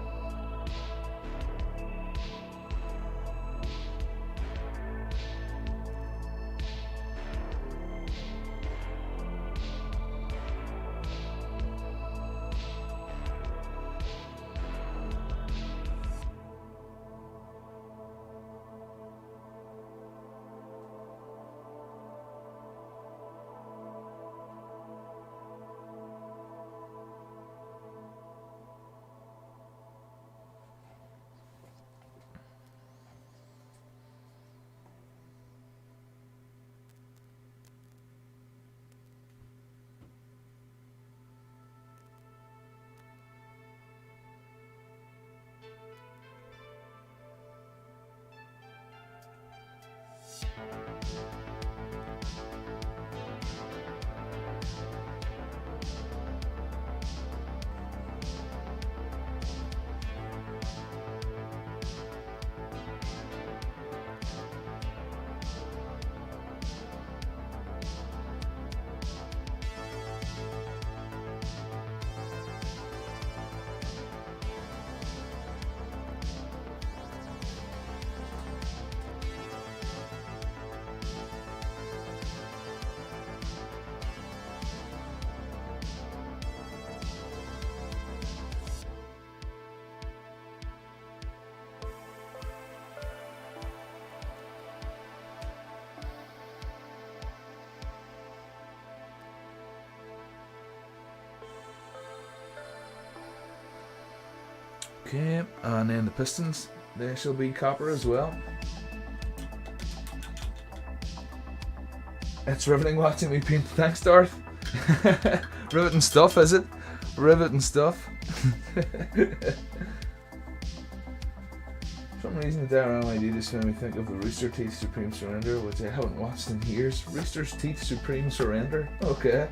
Okay, and then the pistons, they shall be copper as well. It's riveting watching me paint. Thanks, Darth. Riveting stuff, is it? Riveting stuff. For some reason, the diorama idea just made me think of the Rooster Teeth Supreme Surrender, which I haven't watched in years. Rooster's Teeth Supreme Surrender? Okay.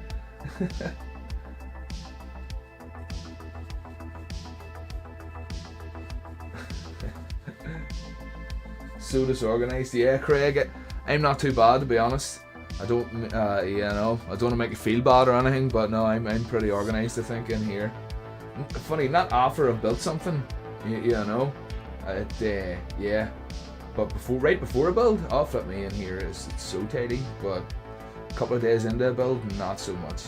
So disorganized. Yeah, Craig, I'm not too bad, to be honest. I don't, you know, I don't want to make you feel bad or anything, but no, I'm pretty organized, I think, in here. Funny, not after I've built something, you know, yeah, but right before a build, oh flip me, in here it's so tidy, but a couple of days into a build, not so much.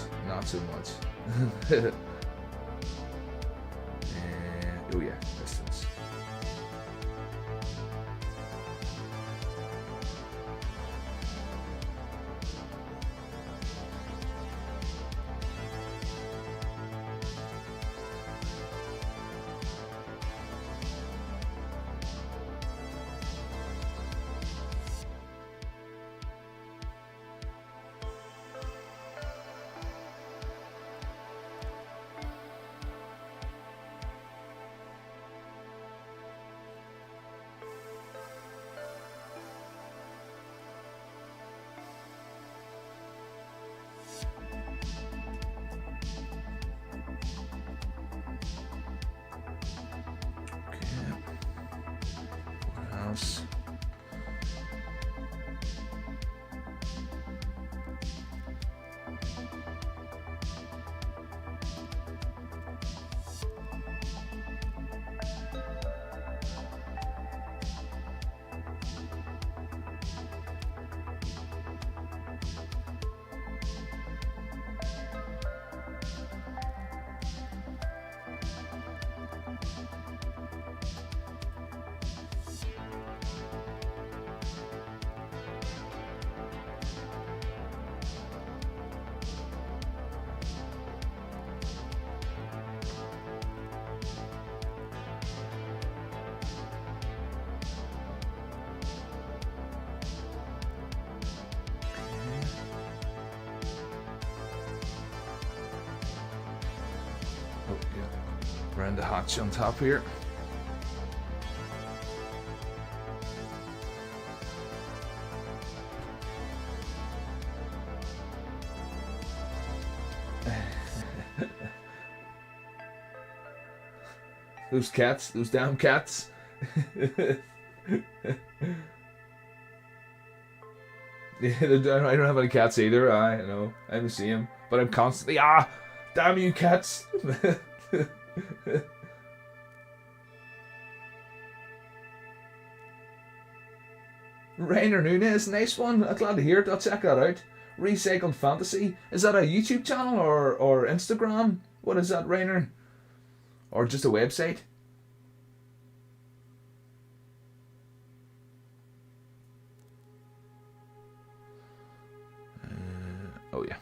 Oh yeah, distance. House. Oh, yeah. Around the hatch on top here. Those cats, those damn cats. Yeah, I don't have any cats either. I know. I haven't seen them, but I'm constantly damn you cats. Rainer Nunez, nice one. I'm glad to hear it. I'll check that out. Recycled Fantasy. Is that a YouTube channel or Instagram? What is that, Rainer? Or just a website? Oh yeah.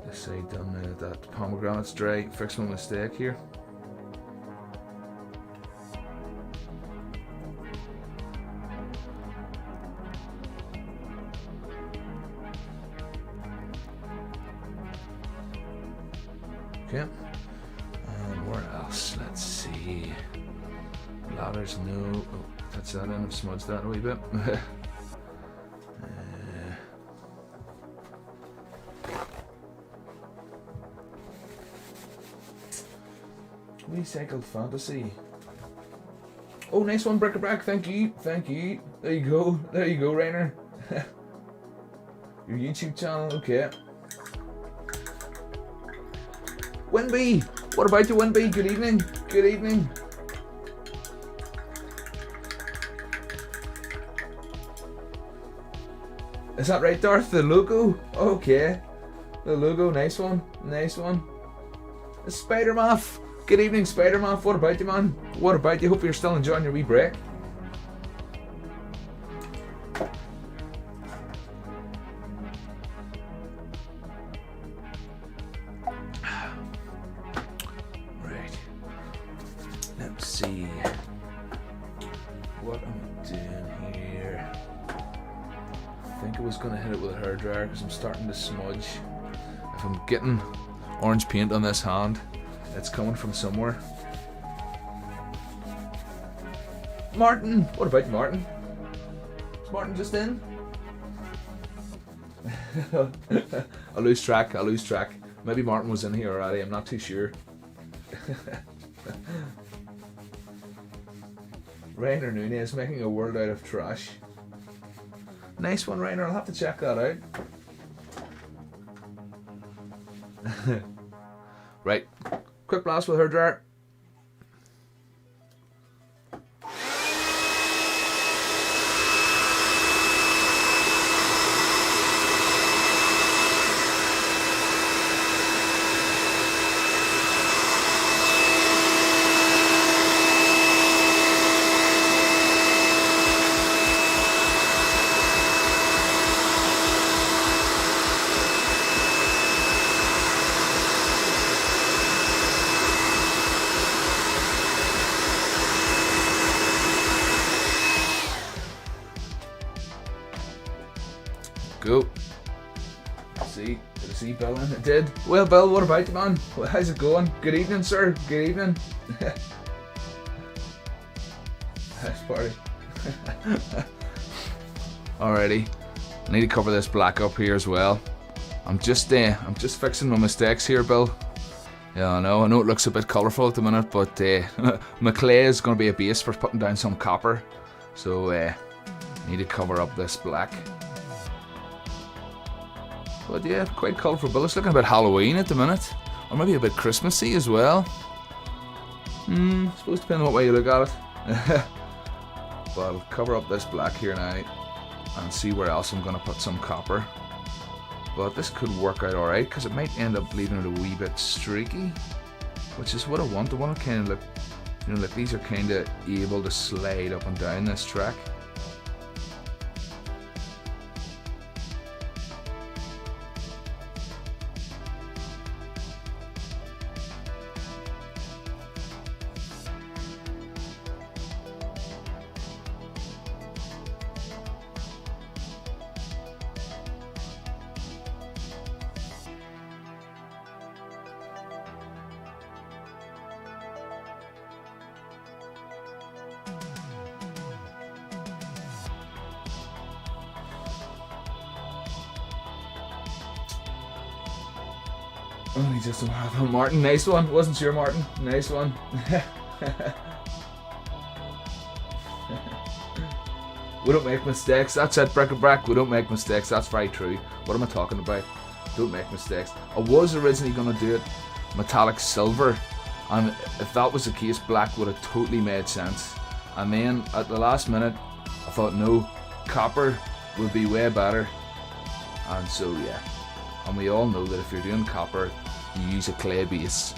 This side done now that pomegranate's dry. Fix my mistake here. Okay. And where else? Let's see. Ladders, no. Oh, that's that in. I've smudged that a wee bit. Recycled Fantasy. Oh, nice one, Brick-a-Brack. Thank you. Thank you. There you go. There you go, Rainer. Your YouTube channel. Okay. Winby. What about you, Winby? Good evening. Good evening. Is that right, Darth? The logo? Okay. The logo. Nice one. Nice one. Spider-Moth. Good evening, Spider-Man. What about you, man? What about you? Hope you're still enjoying your wee break. Right. Let's see. What am I doing here? I think I was going to hit it with a hairdryer because I'm starting to smudge. If I'm getting orange paint on this hand, it's coming from somewhere. Martin! What about Martin? Is Martin just in? I lose track. Maybe Martin was in here already, I'm not too sure. Rainer Nunez making a world out of trash. Nice one, Rainer. I'll have to check that out. Right. Quick blast with her dryer. Go. See, did I see Bill in? It did. Well, Bill, what about you, man? How's it going? Good evening, sir. Good evening. party. Alrighty, I need to cover this black up here as well. I'm just fixing my mistakes here, Bill. Yeah, I know it looks a bit colourful at the minute, but my clay is going to be a base for putting down some copper. So I need to cover up this black. But yeah, quite colourful, Bill. It's looking a bit Halloween at the minute, or maybe a bit Christmassy as well. I suppose depending on what way you look at it. But I'll cover up this black here now and see where else I'm going to put some copper. But this could work out alright, because it might end up leaving it a wee bit streaky, which is what I want. I want to kind of look, you know, like these are kind of able to slide up and down this track. Only just a half. Martin, nice one. Wasn't sure, Martin. Nice one. We don't make mistakes. That's it, Brick-a-Brack. We don't make mistakes. That's very true. What am I talking about? Don't make mistakes. I was originally going to do it metallic silver, and if that was the case, black would have totally made sense. And then at the last minute, I thought no, copper would be way better. And so yeah. And we all know that if you're doing copper, you use a clay base.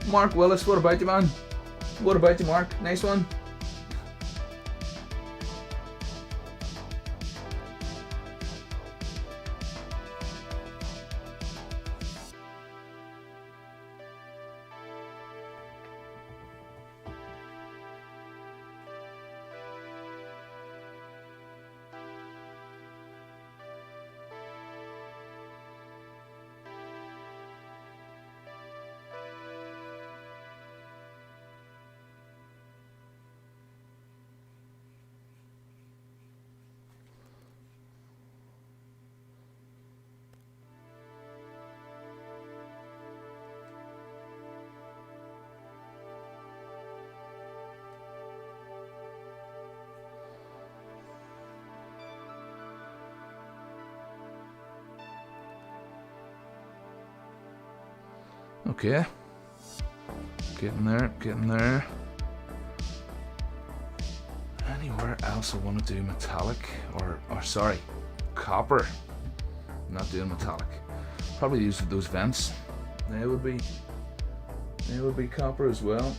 Mark Willis, what about you, man? What about you, Mark? Nice one. Okay. Getting there. Anywhere else I want to do metallic or sorry, copper. I'm not doing metallic. Probably use those vents. They would be copper as well.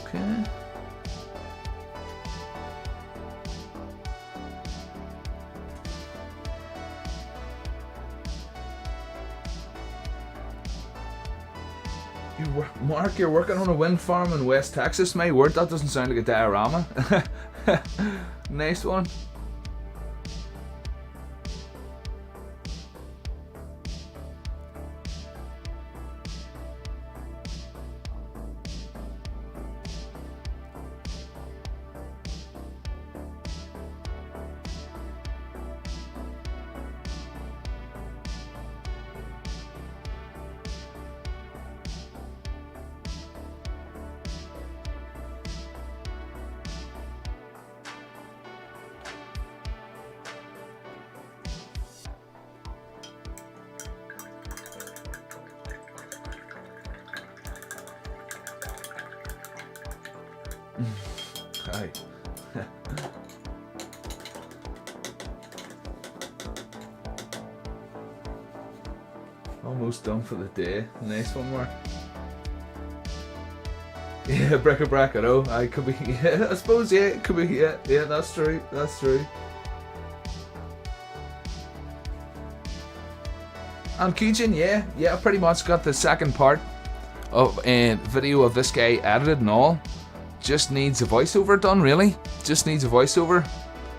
Okay. Mark, you're working on a wind farm in West Texas. My word, that doesn't sound like a diorama. Nice one. Aye. Almost done for the day. Nice one more. Yeah, bric-a-brac, I know. I could be, yeah, I suppose, yeah, it could be, yeah, that's true, that's true. And Kujin, yeah, I pretty much got the second part of a video of this guy edited and all. Just needs a voiceover done, really. Just needs a voiceover,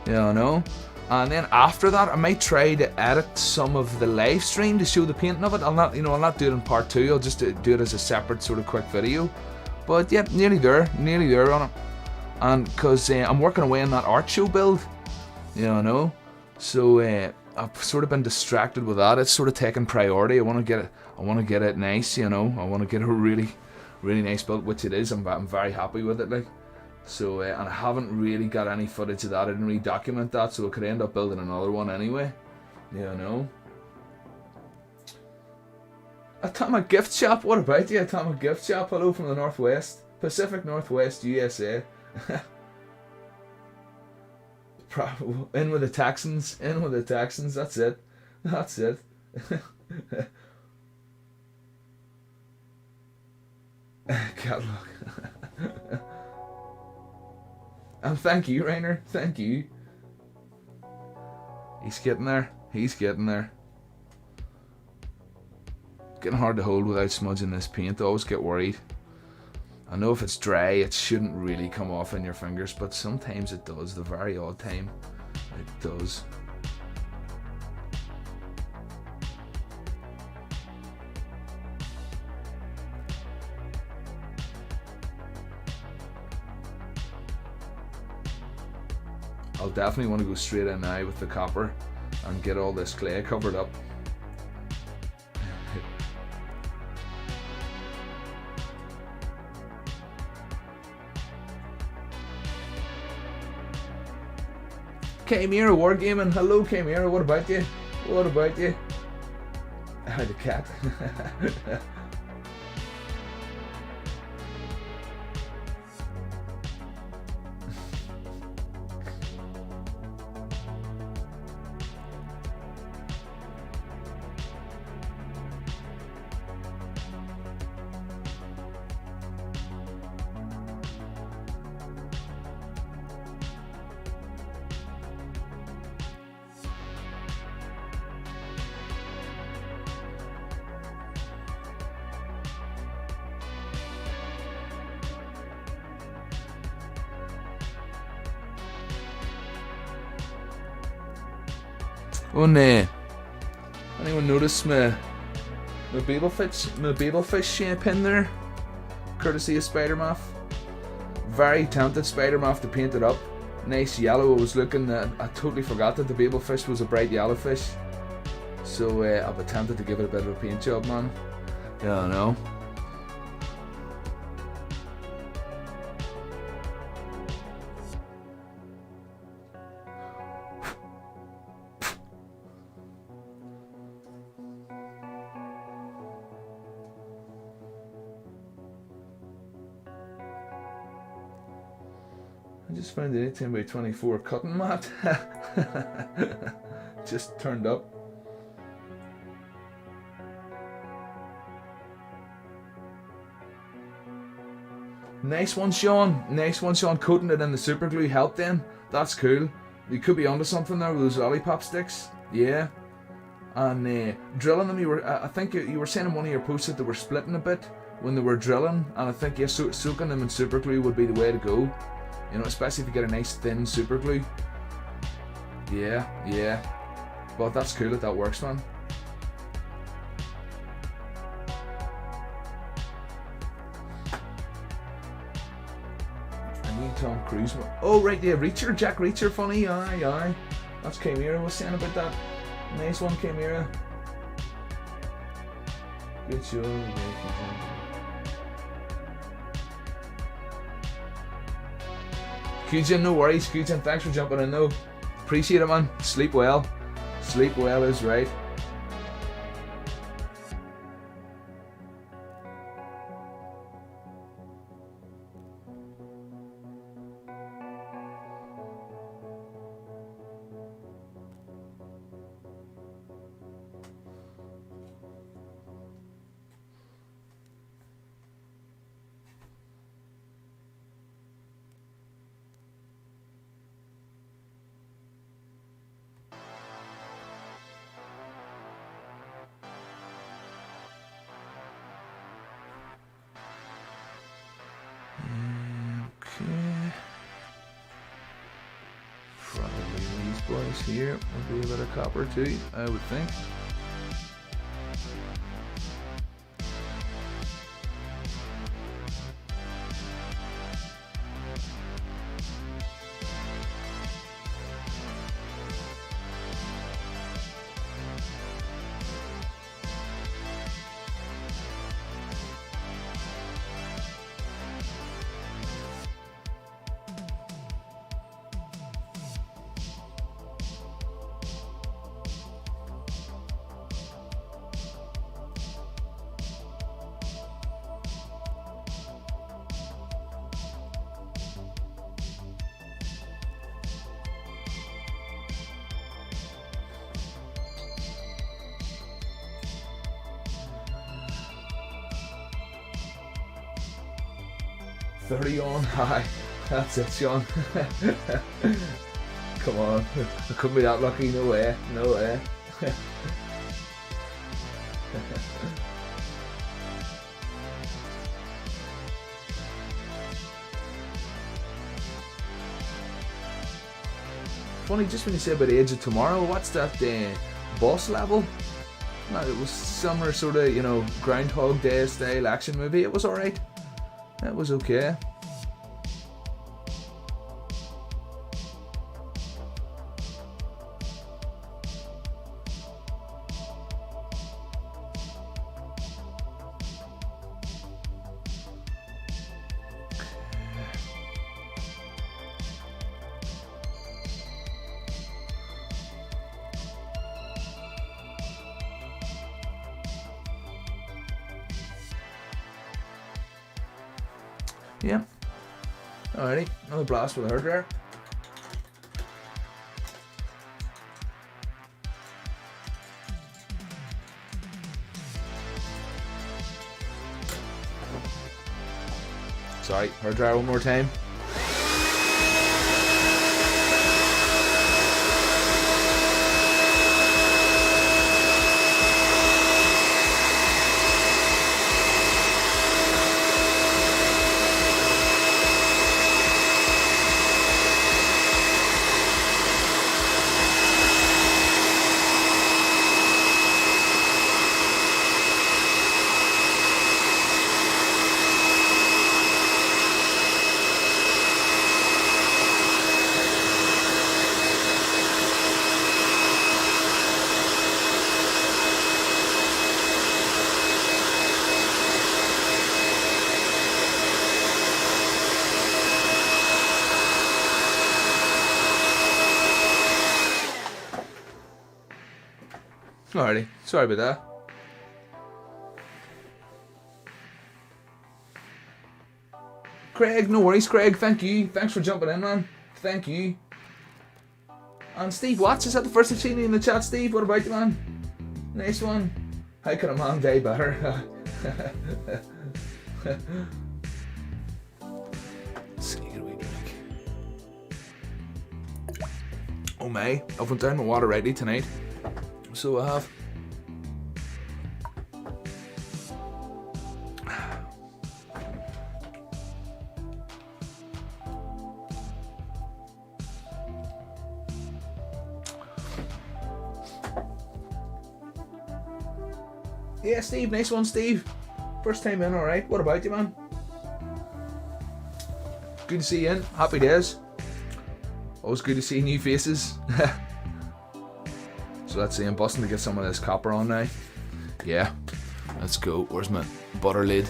you know. And then after that, I might try to edit some of the live stream to show the painting of it. I'll not do it in part 2. I'll just do it as a separate sort of quick video. But yeah, nearly there on it. And because I'm working away on that art show build, you know. So I've sort of been distracted with that. It's sort of taking priority. I want to get it nice, you know. I want to get a really, really nice build, which it is. I'm very happy with it, like. So and I haven't really got any footage of that. I didn't really document that, so I could end up building another one anyway, you know. Atomic Gift Shop, what about you? Atomic Gift Shop, hello from the Northwest, Pacific Northwest, USA. In with the Texans, that's it. Catalog. And thank you, Rainer, thank you. He's getting there. Getting hard to hold without smudging this paint. I always get worried. I know if it's dry it shouldn't really come off in your fingers, but sometimes it does, the very odd time it does. I'll definitely want to go straight in now with the copper and get all this clay covered up. K-Mira Wargaming, hello K-Mira, what about you? Hi, the cat. Oh no. Anyone notice my Babelfish pin there? Courtesy of Spider-Moth. Very tempted Spider-Moth to paint it up. Nice yellow. I was looking at, I totally forgot that the Babelfish was a bright yellow fish. So I've been tempted to give it a bit of a paint job, man. Yeah, I know. I just found the 18x24 cutting mat. Just turned up. Nice one, Sean. Coating it in the super glue helped then. That's cool. You could be onto something there with those lollipop sticks. Yeah. And drilling them, I think you were saying in one of your posts that they were splitting a bit when they were drilling, and I think soaking them in super glue would be the way to go. You know, especially if you get a nice thin super glue. Yeah. But that's cool that works, man. I need Tom Cruise. Oh, right, yeah, Jack Reacher, funny. Aye. That's K-Mira was saying about that. Nice one, K-Mira. Good show. Kujin, no worries, Kujin, thanks for jumping in though. Appreciate it, man. Sleep well. Sleep well is right. else here? Maybe a bit of copper too, I would think. $30 on, hi. That's it, Sean. Come on, I couldn't be that lucky. No way, no way. Funny, just when you say about Age of Tomorrow, what's that boss level? No, it was similar sort of, you know, Groundhog Day style action movie. It was alright. It was okay. Yeah. Alrighty, another blast with a hairdryer. Sorry, hairdryer one more time. Alrighty, sorry about that. Craig, no worries, Craig. Thank you. Thanks for jumping in, man. Thank you. And Steve Watts, is that the first I've seen you in the chat, Steve? What about you, man? Nice one. How can a man die better? Oh my, I've went down my water ready tonight. So I have. Yeah, Steve, nice one, Steve. First time in, alright. What about you, man? Good to see you in. Happy days. Always good to see new faces. So let's see, I'm busting to get some of this copper on now. Yeah, let's go. Where's my butter lid?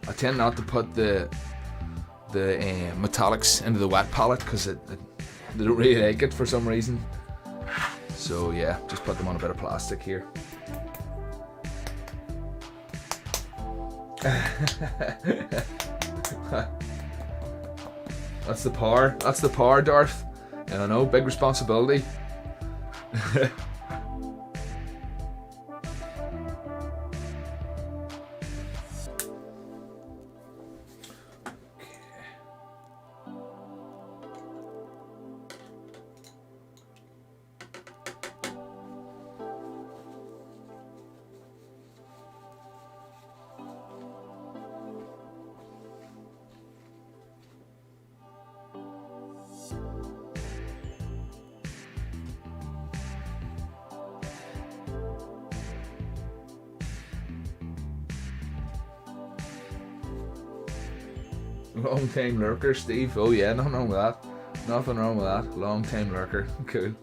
I tend not to put the metallics into the wet palette because they don't really like it for some reason. So yeah, just put them on a bit of plastic here. That's the power. That's the power, Darth. I don't know, big responsibility. Long time lurker, Steve. Oh yeah, nothing wrong with that. Nothing wrong with that. Long time lurker. Cool.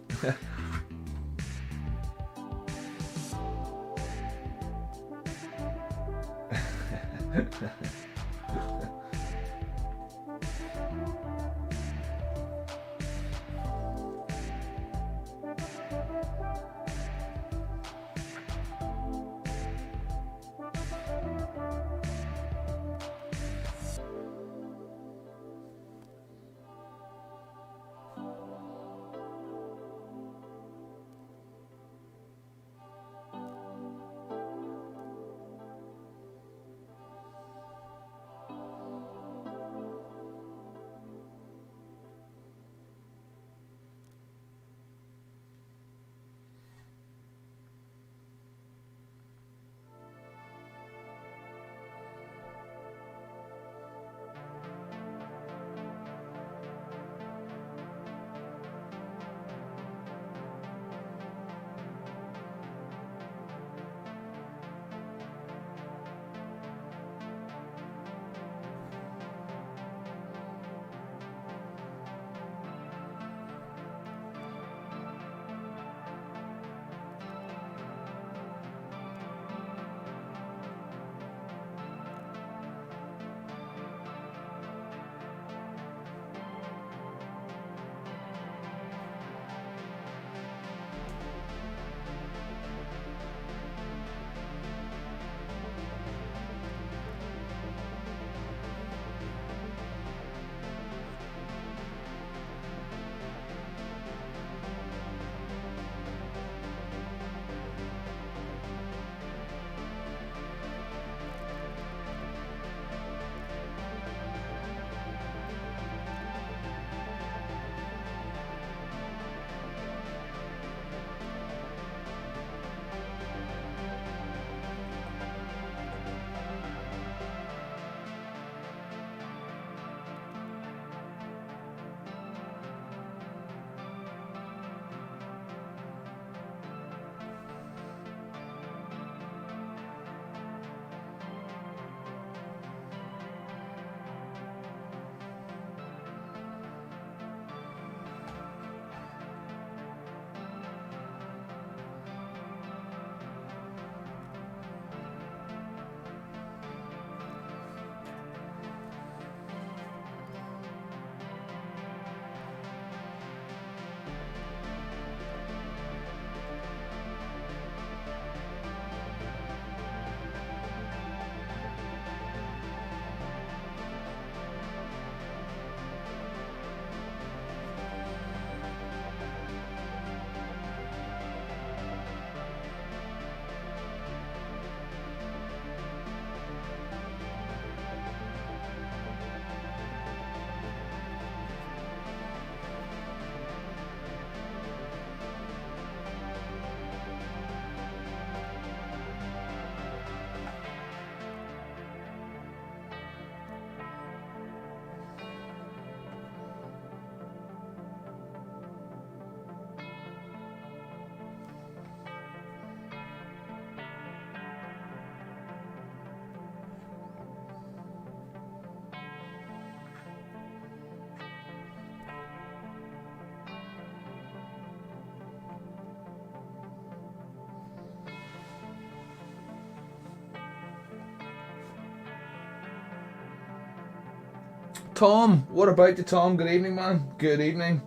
Tom, what about you, Tom? Good evening, man. Good evening.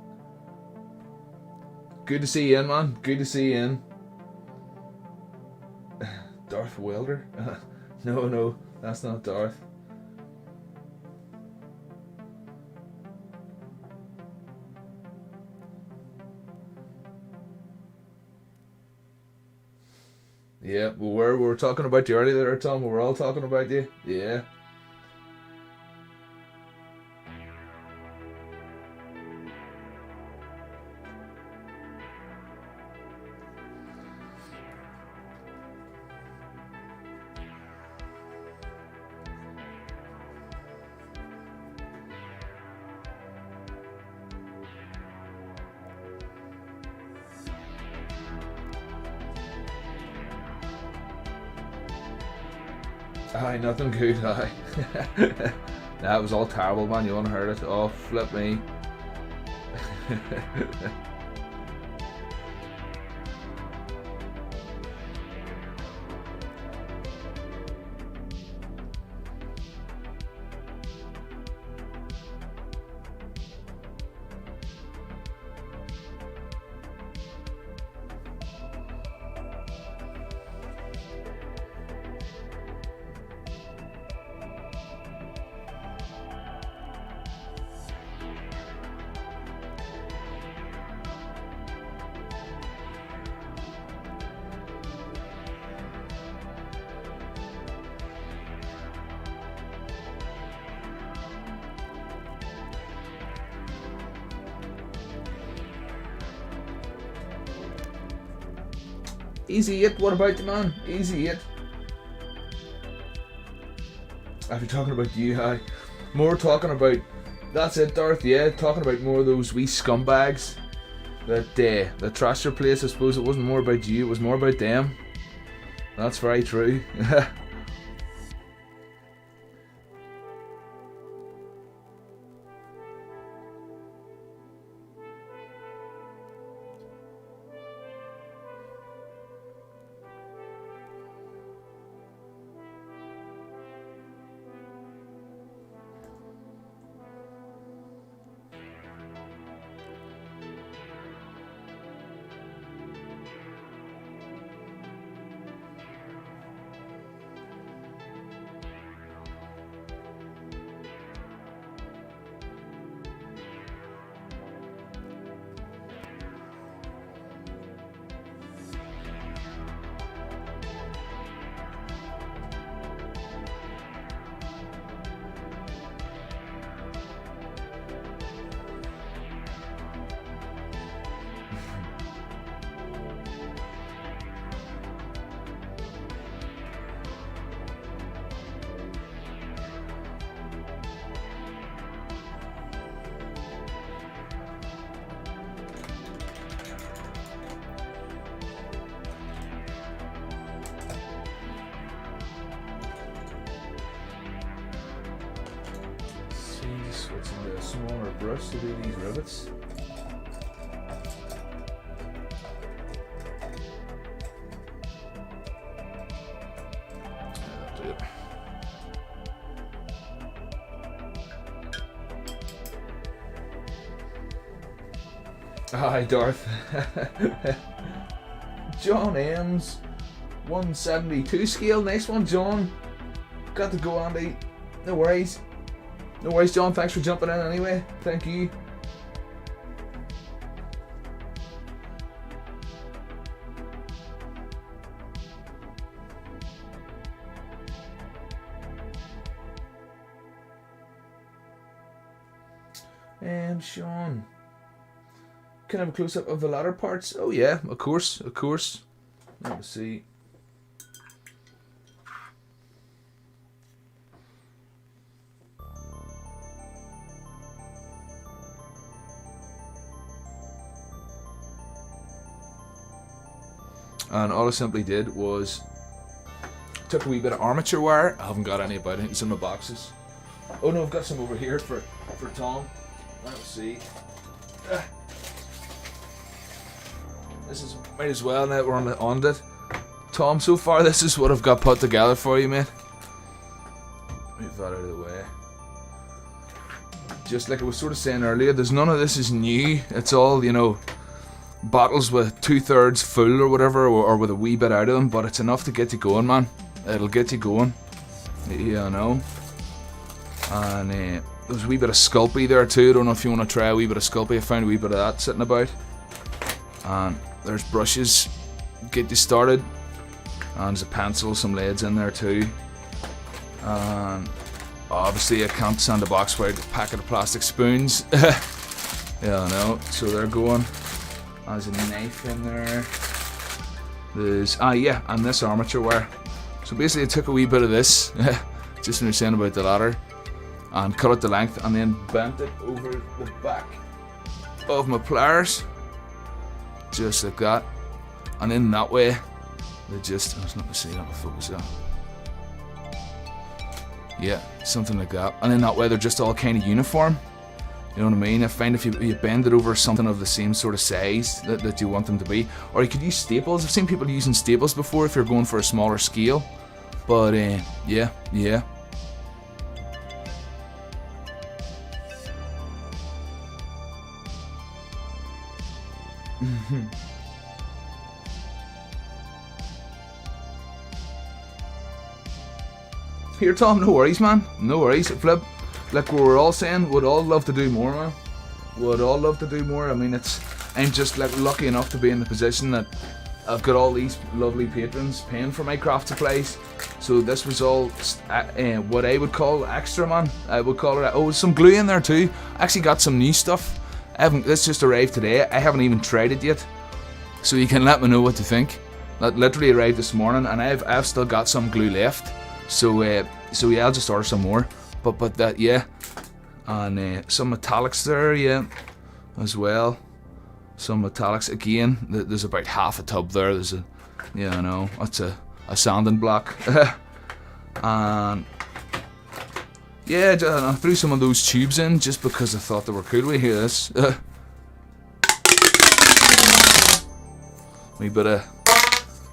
Good to see you in, man. Good to see you in. Darth Welder? No, that's not Darth. Yeah, we were talking about you earlier there, Tom. We were all talking about you. Yeah. Aye, nothing good, aye. That was all terrible, man. You wouldn't heard it. Oh, flip me. Easy it, what about you, man? Easy it. I've been talking about you, hi. More talking about, that's it, Darth, yeah, talking about more of those wee scumbags that trashed your place. I suppose it wasn't more about you, it was more about them. That's very true. Switching to a smaller brush to do these rivets. That'll do it. Hi, Darth. John M's 172 scale. Nice one, John. Got to go, Andy. No worries. No worries, John. Thanks for jumping in anyway. Thank you. Sean. Can I have a close-up of the ladder parts? Oh yeah, of course, of course. Let me see. And all I simply did was took a wee bit of armature wire. I haven't got any about it. It's in my boxes. Oh no, I've got some over here for Tom. Let's see. This is might as well now we're on it. Tom, so far this is what I've got put together for you, mate. Move that out of the way. Just like I was sort of saying earlier, there's none of this is new. It's all, you know, bottles with 2/3 full or whatever, or with a wee bit out of them, but it's enough to get you going, man. It'll get you going. Yeah, I know. And there's a wee bit of Sculpey there too. I don't know if you want to try a wee bit of Sculpey. I found a wee bit of that sitting about. And there's brushes, get you started. And there's a pencil, some leads in there too. And obviously I can't sand a box without a packet of plastic spoons. Yeah, I know. So they're going. There's a knife in there. There's yeah, and this armature wire. So basically I took a wee bit of this, just when you're saying about the ladder, and cut it to length and then bent it over the back of my pliers. Just like that. And in that way, they just, I was not to see that, I'll focus that. Yeah, something like that. And then that way they're just all kind of uniform. You know what I mean? I find if you bend it over something of the same sort of size that you want them to be. Or you could use staples. I've seen people using staples before if you're going for a smaller scale. But yeah. Here, Tom, no worries, man. No worries. Flip. Like we were all saying, would all love to do more, man. Would all love to do more. I mean, I'm just like lucky enough to be in the position that I've got all these lovely patrons paying for my craft supplies. So this was all what I would call extra, man. I would call it. Oh, some glue in there too. I actually got some new stuff. This just arrived today. I haven't even tried it yet. So you can let me know what you think. That literally arrived this morning, and I've still got some glue left. So yeah, I'll just order some more. But that, yeah, and some metallics there, yeah, as well. Some metallics again. There's about half a tub there. There's a, yeah, I know, that's a sanding block. And yeah, I threw some of those tubes in just because I thought they were cool. We hear this. wee bit of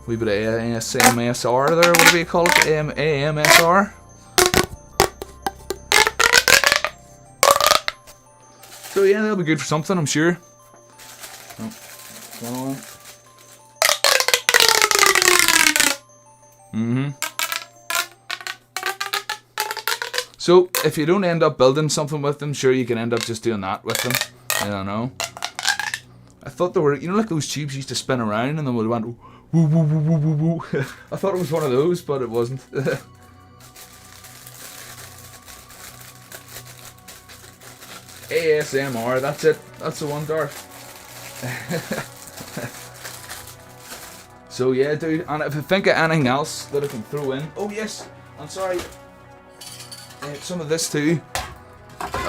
ASMR there. What do we call it? AMSR. So yeah, that'll be good for something, I'm sure. So if you don't end up building something with them, sure you can end up just doing that with them. I don't know. I thought they were, you know, like those tubes used to spin around and then we went woo woo woo woo woo woo. I thought it was one of those, but it wasn't. ASMR, that's it. That's the one, Darth. So yeah, dude, and if I think of anything else that I can throw in, oh yes, I'm sorry, some of this too.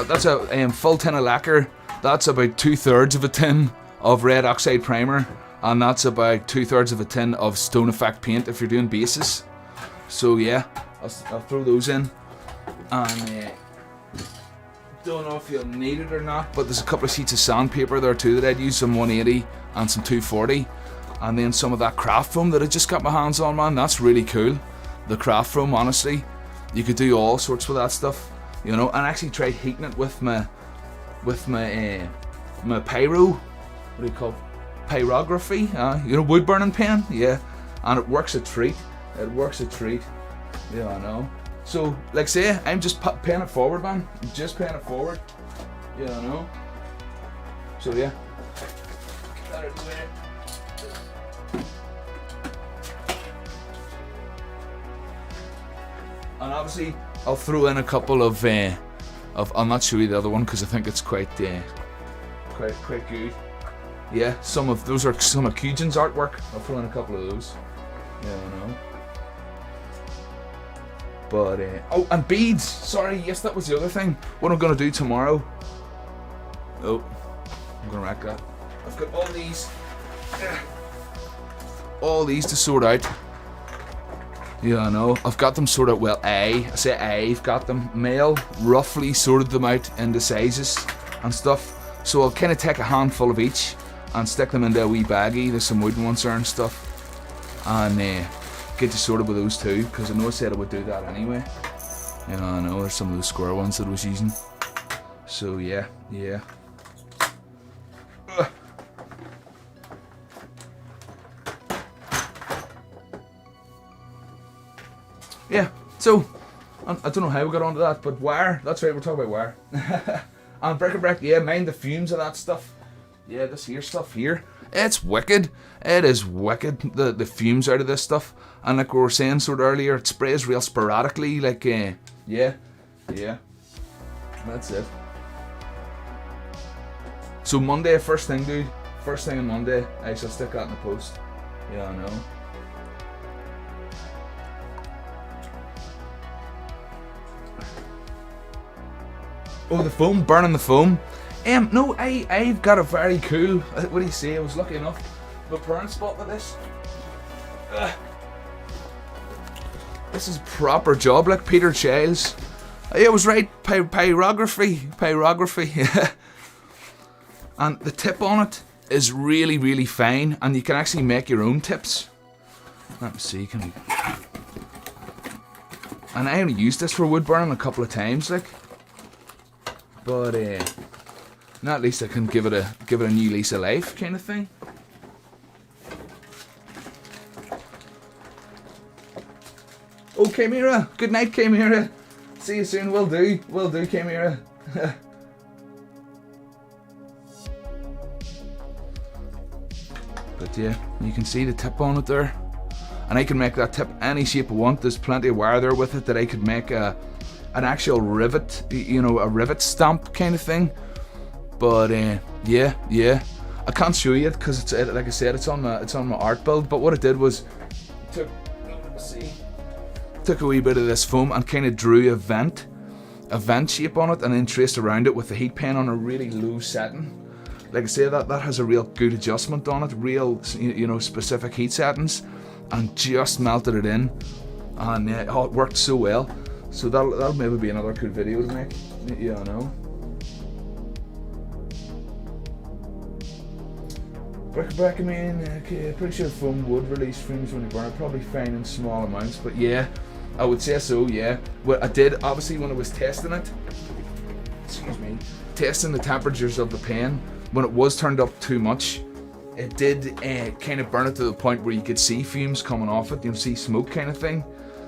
That's a full tin of lacquer. That's about 2/3 of a tin of red oxide primer, and that's about 2/3 of a tin of stone effect paint if you're doing bases. So yeah, I'll throw those in, and don't know if you'll need it or not, but there's a couple of sheets of sandpaper there too that I'd use, some 180 and some 240, and then some of that craft foam that I just got my hands on, man. That's really cool. The craft foam, honestly, you could do all sorts with that stuff, you know. And I actually tried heating it with my pyro, what do you call it? Pyrography, you know, wood burning pen, yeah, and it works a treat. It works a treat, yeah, I know. So, like say, I'm just paying it forward, man. I'm just paying it forward. Yeah, I know. So yeah. And obviously, I'll throw in a couple of I'll not show you the other one because I think it's quite good. Yeah, those are some of Cujin's artwork. I'll throw in a couple of those. Yeah, I know. But, oh, and beads! Sorry, yes, that was the other thing. What I'm going to do tomorrow... Oh, I'm going to rack that. I've got all these to sort out. Yeah, I know. I've got them sorted out. Well, I've got them. Male, roughly sorted them out into sizes and stuff. So I'll kind of take a handful of each and stick them into a wee baggie. There's some wooden ones there and stuff. And, get you sorted with those too, because I know I said I would do that anyway. You know, I know there's some of those square ones that I was using. So yeah. Yeah, so I don't know how we got onto that, but wire, that's right, we're talking about wire. And bric-a-brac, yeah, mind the fumes of that stuff. Yeah, this here stuff here, it's wicked. It is wicked, the fumes out of this stuff. And like we were saying sort of earlier, it sprays real sporadically, like, yeah, that's it. So Monday, first thing, dude, first thing on Monday, I shall stick that in the post. Yeah, I know. Oh, the foam, burning the foam. No, I've got a very cool, what do you say, I was lucky enough, the parent spot with this. This is a proper job, like Peter Childs. Yeah, I was right. Pyrography. Yeah. And the tip on it is really, really fine, and you can actually make your own tips. Let me see, can we... And I only used this for wood burning a couple of times, like. But now at least I can give it a new lease of life, kind of thing. Oh, Chimera! Good night, Chimera. See you soon. Will do, Chimera. But yeah, you can see the tip on it there. And I can make that tip any shape I want. There's plenty of wire there with it that I could make an actual rivet, you know, a rivet stamp kind of thing. But yeah, I can't show you it because it's, like I said, it's on my art build. But what I did was took a wee bit of this foam and kind of drew a vent shape on it, and then traced around it with the heat pen on a really low setting. Like I say, that has a real good adjustment on it, real, you know, specific heat settings, and just melted it in, and it worked so well. So that'll maybe be another cool video to make. Yeah, I know. Bric-a-brac, I mean, okay, pretty sure foam would release fumes when you burn it, probably fine in small amounts, but yeah, I would say so, yeah. Well, I did, obviously, when I was testing it, testing the temperatures of the pen, when it was turned up too much, it did kind of burn it to the point where you could see fumes coming off it, you know, see smoke kind of thing.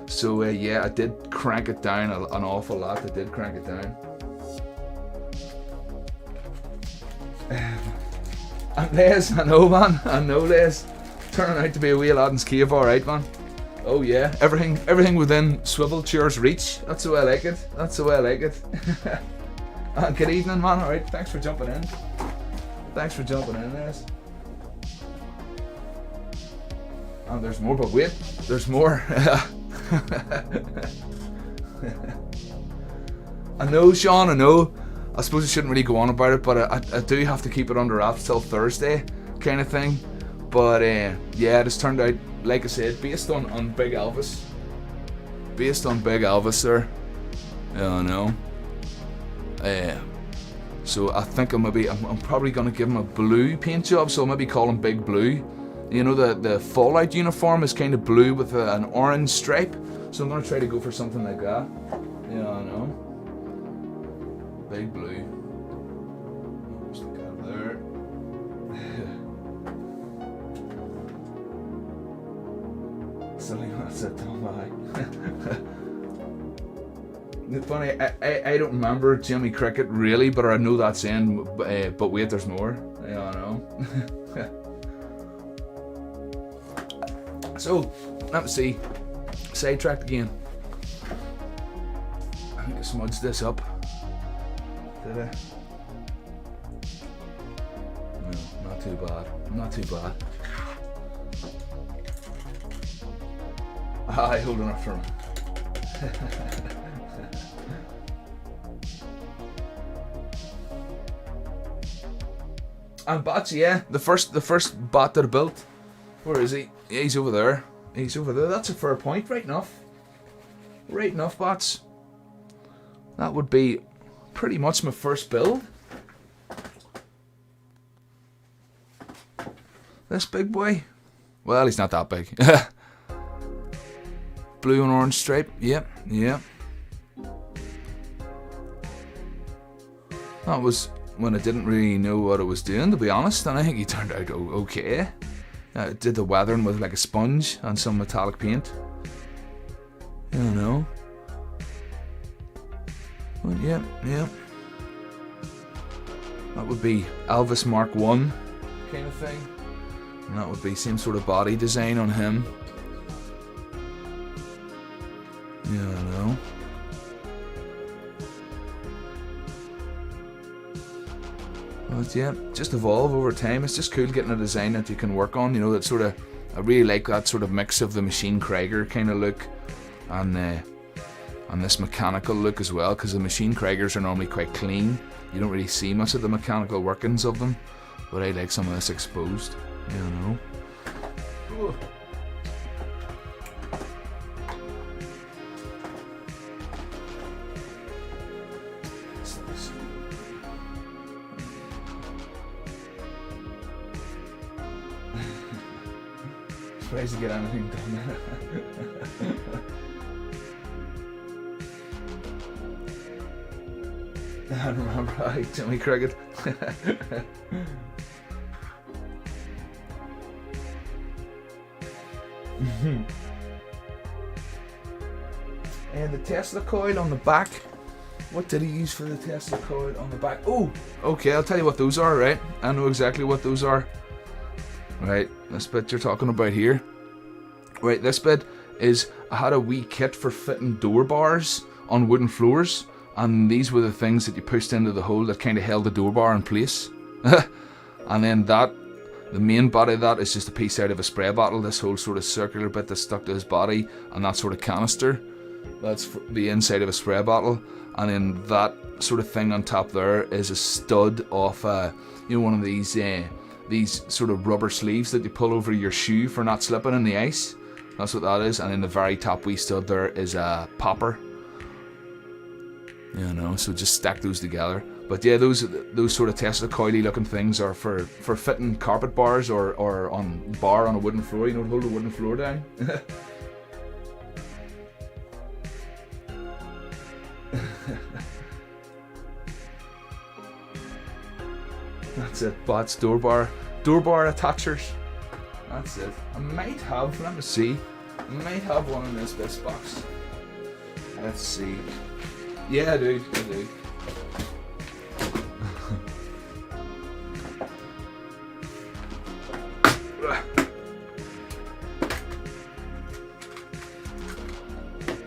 So yeah, I did crank it down an awful lot. I did crank it down. And Les, I know, man. I know, Les. Turning out to be a wee Aladdin's cave, alright, man. Oh yeah, everything within swivel chair's reach. That's the way I like it. That's the way I like it. Good evening, man. Alright, thanks for jumping in. Thanks for jumping in, Les. And there's more, but wait, there's more. I know, Sean, I know. I suppose I shouldn't really go on about it, but I do have to keep it under wraps till Thursday, kind of thing. But yeah, it has turned out, like I said, based on Big Elvis. Based on Big Elvis there. Yeah, I know. So I think I'm probably going to give him a blue paint job, so I'll maybe call him Big Blue. You know, the Fallout uniform is kind of blue with an orange stripe, so I'm going to try to go for something like that. Yeah, I know. Big Blue. Stick that there. Silly, that's it, don't lie. Funny, I don't remember Jimmy Cricket really, but I know that saying, but wait, there's more. Yeah, I know. So, let me see. Sidetracked again. I think I smudged this up. Did I? No, not too bad. Not too bad. Aye, holding up for him. And bots, yeah. The first bot that I built. Where is he? Yeah, he's over there. He's over there. That's a fair point. Right enough. Right enough, bots. That would be pretty much my first build. This big boy. Well, he's not that big. Blue and orange stripe. Yep, yeah. That was when I didn't really know what I was doing, to be honest, and I think he turned out okay. I did the weathering with like a sponge and some metallic paint. I don't know. But yeah. That would be Elvis Mark 1 kind of thing. And that would be same sort of body design on him. Yeah, I know. But yeah, just evolve over time. It's just cool getting a design that you can work on. You know, that sort of, I really like that sort of mix of the Machine Krieger kind of look and this mechanical look as well, because the Machine Kriegers are normally quite clean. You don't really see much of the mechanical workings of them, but I like some of this exposed. You know. Ooh. surprised to get anything done. I remember, Jimmy Cricket. And the Tesla coil on the back. What did he use for the Tesla coil on the back? Oh, okay, I'll tell you what those are, right? I know exactly what those are. Right, this bit you're talking about here. Right, this bit is, I had a wee kit for fitting door bars on wooden floors, and these were the things that you pushed into the hole that kind of held the door bar in place. And then that, the main body of that is just a piece out of a spray bottle, this whole sort of circular bit that's stuck to his body, and that sort of canister. That's the inside of a spray bottle, and then that sort of thing on top there is a stud off, one of these sort of rubber sleeves that you pull over your shoe for not slipping in the ice. That's what that is, and in the very top wee stud there is a popper. So just stack those together. But yeah, those sort of Tesla coily looking things are for fitting carpet bars or on a wooden floor, to hold a wooden floor down. That's it, bots, door bar attachers. That's it. I might have, let me see. I might have one in this box. Let's see. Yeah, I do.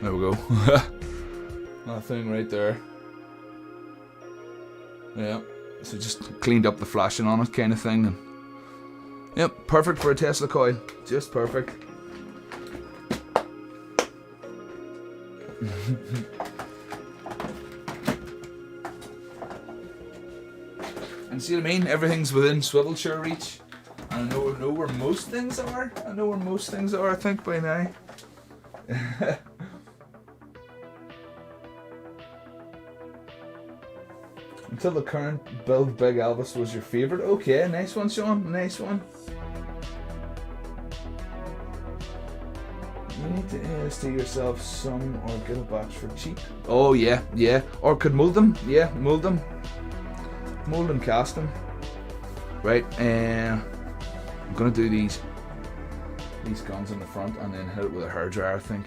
There we go. That thing right there. Yeah. So just cleaned up the flashing on it kind of thing. And yep, perfect for a Tesla coil. Just perfect. And see what I mean? Everything's within swivel chair reach. And I know where most things are. I think by now. Until the current build, Big Elvis was your favourite. Okay, nice one, Sean. Nice one. You need to steal yourself some or get a batch for cheap. Oh yeah. Or could mould them. Yeah, mould them. Mould and cast them. Right. I'm gonna do these guns in the front and then hit it with a hairdryer, I think,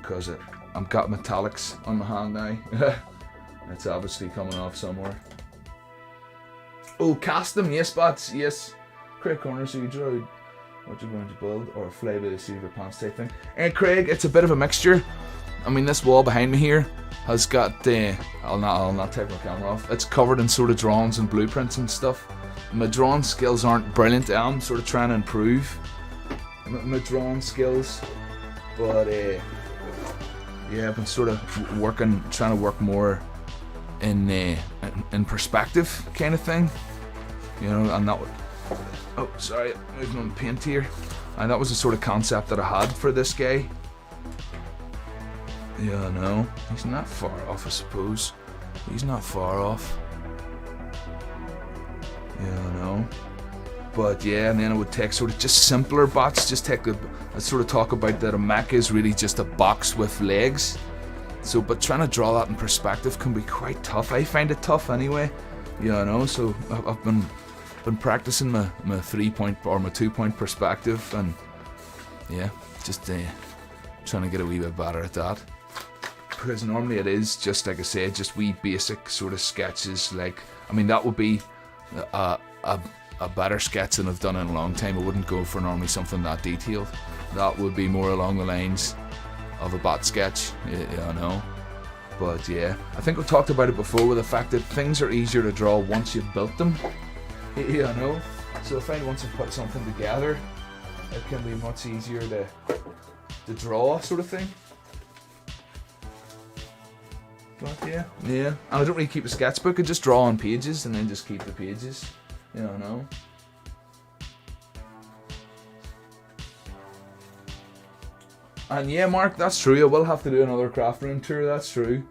because I've got metallics on my hand now. It's obviously coming off somewhere. Oh, cast them, yes, bots, yes. Craig Corner, so you draw what you're going to build, or fly by the seat of your pants type thing. And Craig, it's a bit of a mixture. I mean, this wall behind me here has got, I'll not take my camera off. It's covered in sort of drawings and blueprints and stuff. My drawing skills aren't brilliant. I'm sort of trying to improve my drawing skills, but yeah, I've been sort of trying to work more in perspective kind of thing, and that would, oh sorry, moving on the paint here, and that was the sort of concept that I had for this guy. Yeah, no, he's not far off, I suppose. He's not far off. Yeah, no. But yeah, and then I would take sort of just simpler bots, I'd sort of talk about that a mech is really just a box with legs. So, but trying to draw that in perspective can be quite tough. I find it tough anyway, so I've been practicing my 3-point or my 2-point perspective, and yeah, just trying to get a wee bit better at that. Because normally it is just, like I said, just wee basic sort of sketches. Like, I mean, that would be a better sketch than I've done in a long time. I wouldn't go for normally something that detailed. That would be more along the lines of a bot sketch, but yeah, I think we've talked about it before, with the fact that things are easier to draw once you've built them, so I find once I've put something together, it can be much easier to draw, sort of thing. But yeah, and I don't really keep a sketchbook. I just draw on pages and then just keep the pages, And yeah, Mark, that's true. I will have to do another craft room tour. That's true.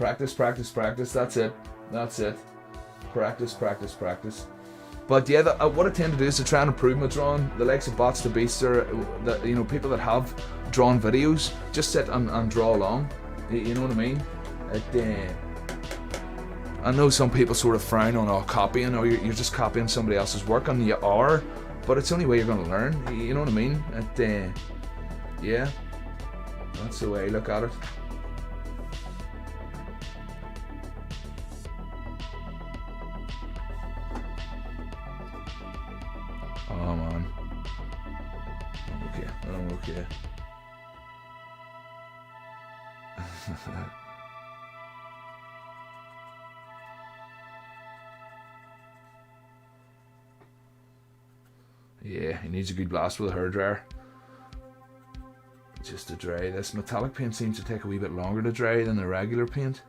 Practice, practice, practice. That's it. That's it. Practice, practice, practice. But yeah, what I tend to do is to try and improve my drawing. The likes of Bots the Beast, or people that have drawn videos, just sit and draw along. You know what I mean? I know some people sort of frown on copying, or you're just copying somebody else's work, and you are, but it's the only way you're going to learn. You know what I mean? Yeah, that's the way I look at it. Oh man, I'm okay. Yeah, he needs a good blast with a hairdryer. Just to dry this. Metallic paint seems to take a wee bit longer to dry than the regular paint.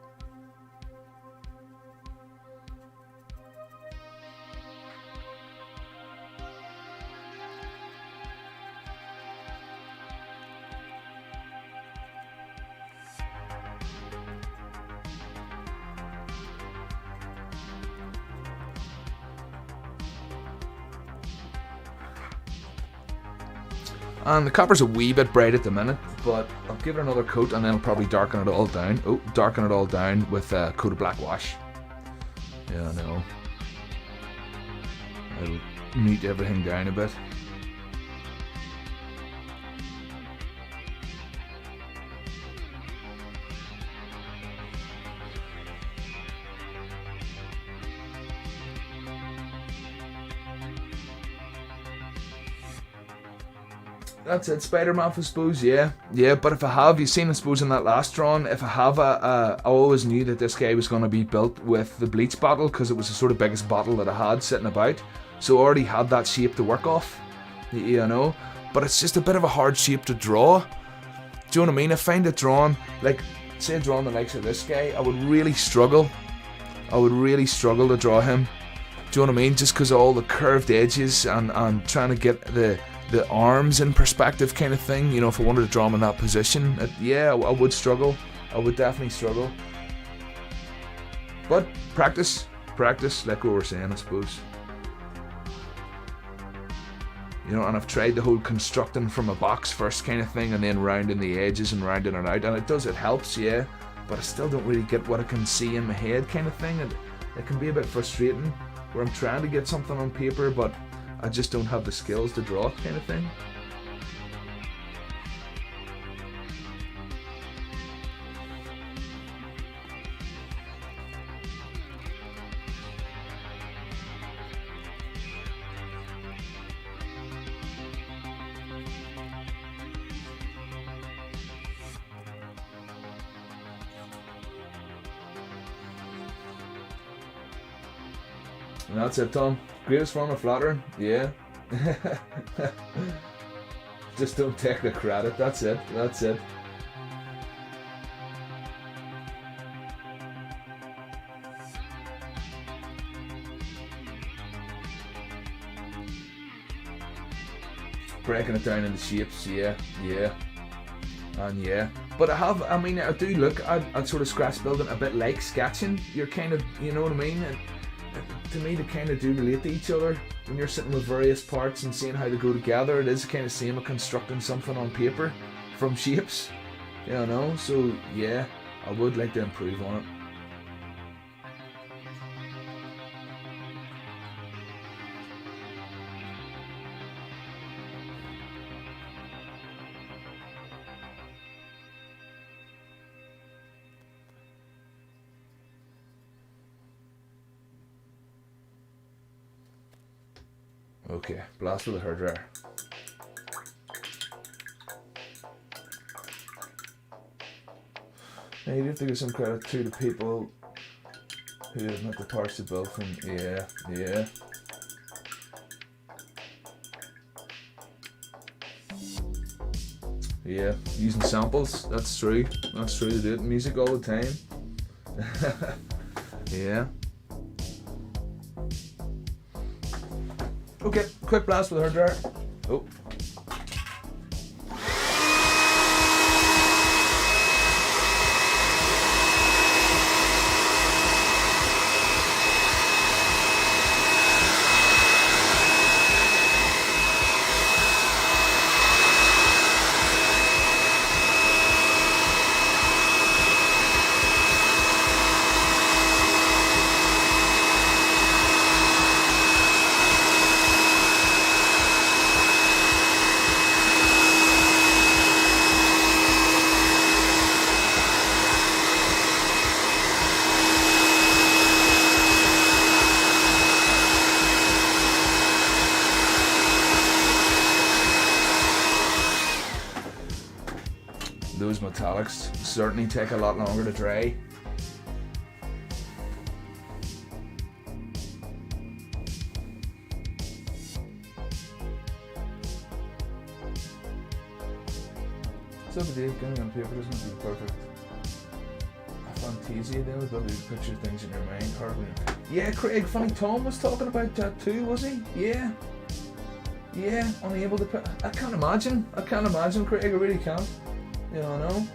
And the copper's a wee bit bright at the minute, but I'll give it another coat and then I'll probably darken it all down. Oh, darken it all down with a coat of black wash. Yeah, I know. It'll neat everything down a bit. That's it, Spider-Man, I suppose, yeah, but if I have, you've seen, I suppose, in that last drawing, if I have I always knew that this guy was going to be built with the bleach bottle, because it was the sort of biggest bottle that I had sitting about, so I already had that shape to work off, you know, but it's just a bit of a hard shape to draw. Do you know what I mean? I find it drawn, like, say drawing the likes of this guy, I would really struggle to draw him. Do you know what I mean? Just because of all the curved edges and trying to get the arms in perspective kind of thing, you know, if I wanted to draw him in that position, yeah, I would struggle. I would definitely struggle. But practice, like we were saying, I suppose. You know, and I've tried the whole constructing from a box first kind of thing, and then rounding the edges and rounding it out, and it helps, yeah, but I still don't really get what I can see in my head kind of thing, and it can be a bit frustrating, where I'm trying to get something on paper, but I just don't have the skills to draw it kind of thing. And that's it, Tom. Greatest form of flattering, yeah. Just don't take the credit, that's it. Breaking it down into shapes, yeah. And yeah. But I do look at sort of scratch building a bit like sketching. You're kind of, you know what I mean? And to me, they kind of do relate to each other. When you're sitting with various parts and seeing how they go together, it is kind of same as constructing something on paper from shapes, you know. So yeah, I would like to improve on it. Okay, blast with a hairdryer. Now you do have to give some credit to the people who have met the parts to build from. Yeah. Yeah, using samples, that's true. They do it in music all the time. Yeah. Okay, quick blast with a hairdryer. Oh. metallics certainly take a lot longer to dry. So the day going on paper doesn't do perfect. A fantasia, the ability to picture things in your mind. Hardly. Yeah, Craig, funny Tom was talking about that too, was he? Yeah. Yeah, unable to put. I can't imagine, Craig, I really can't. You know.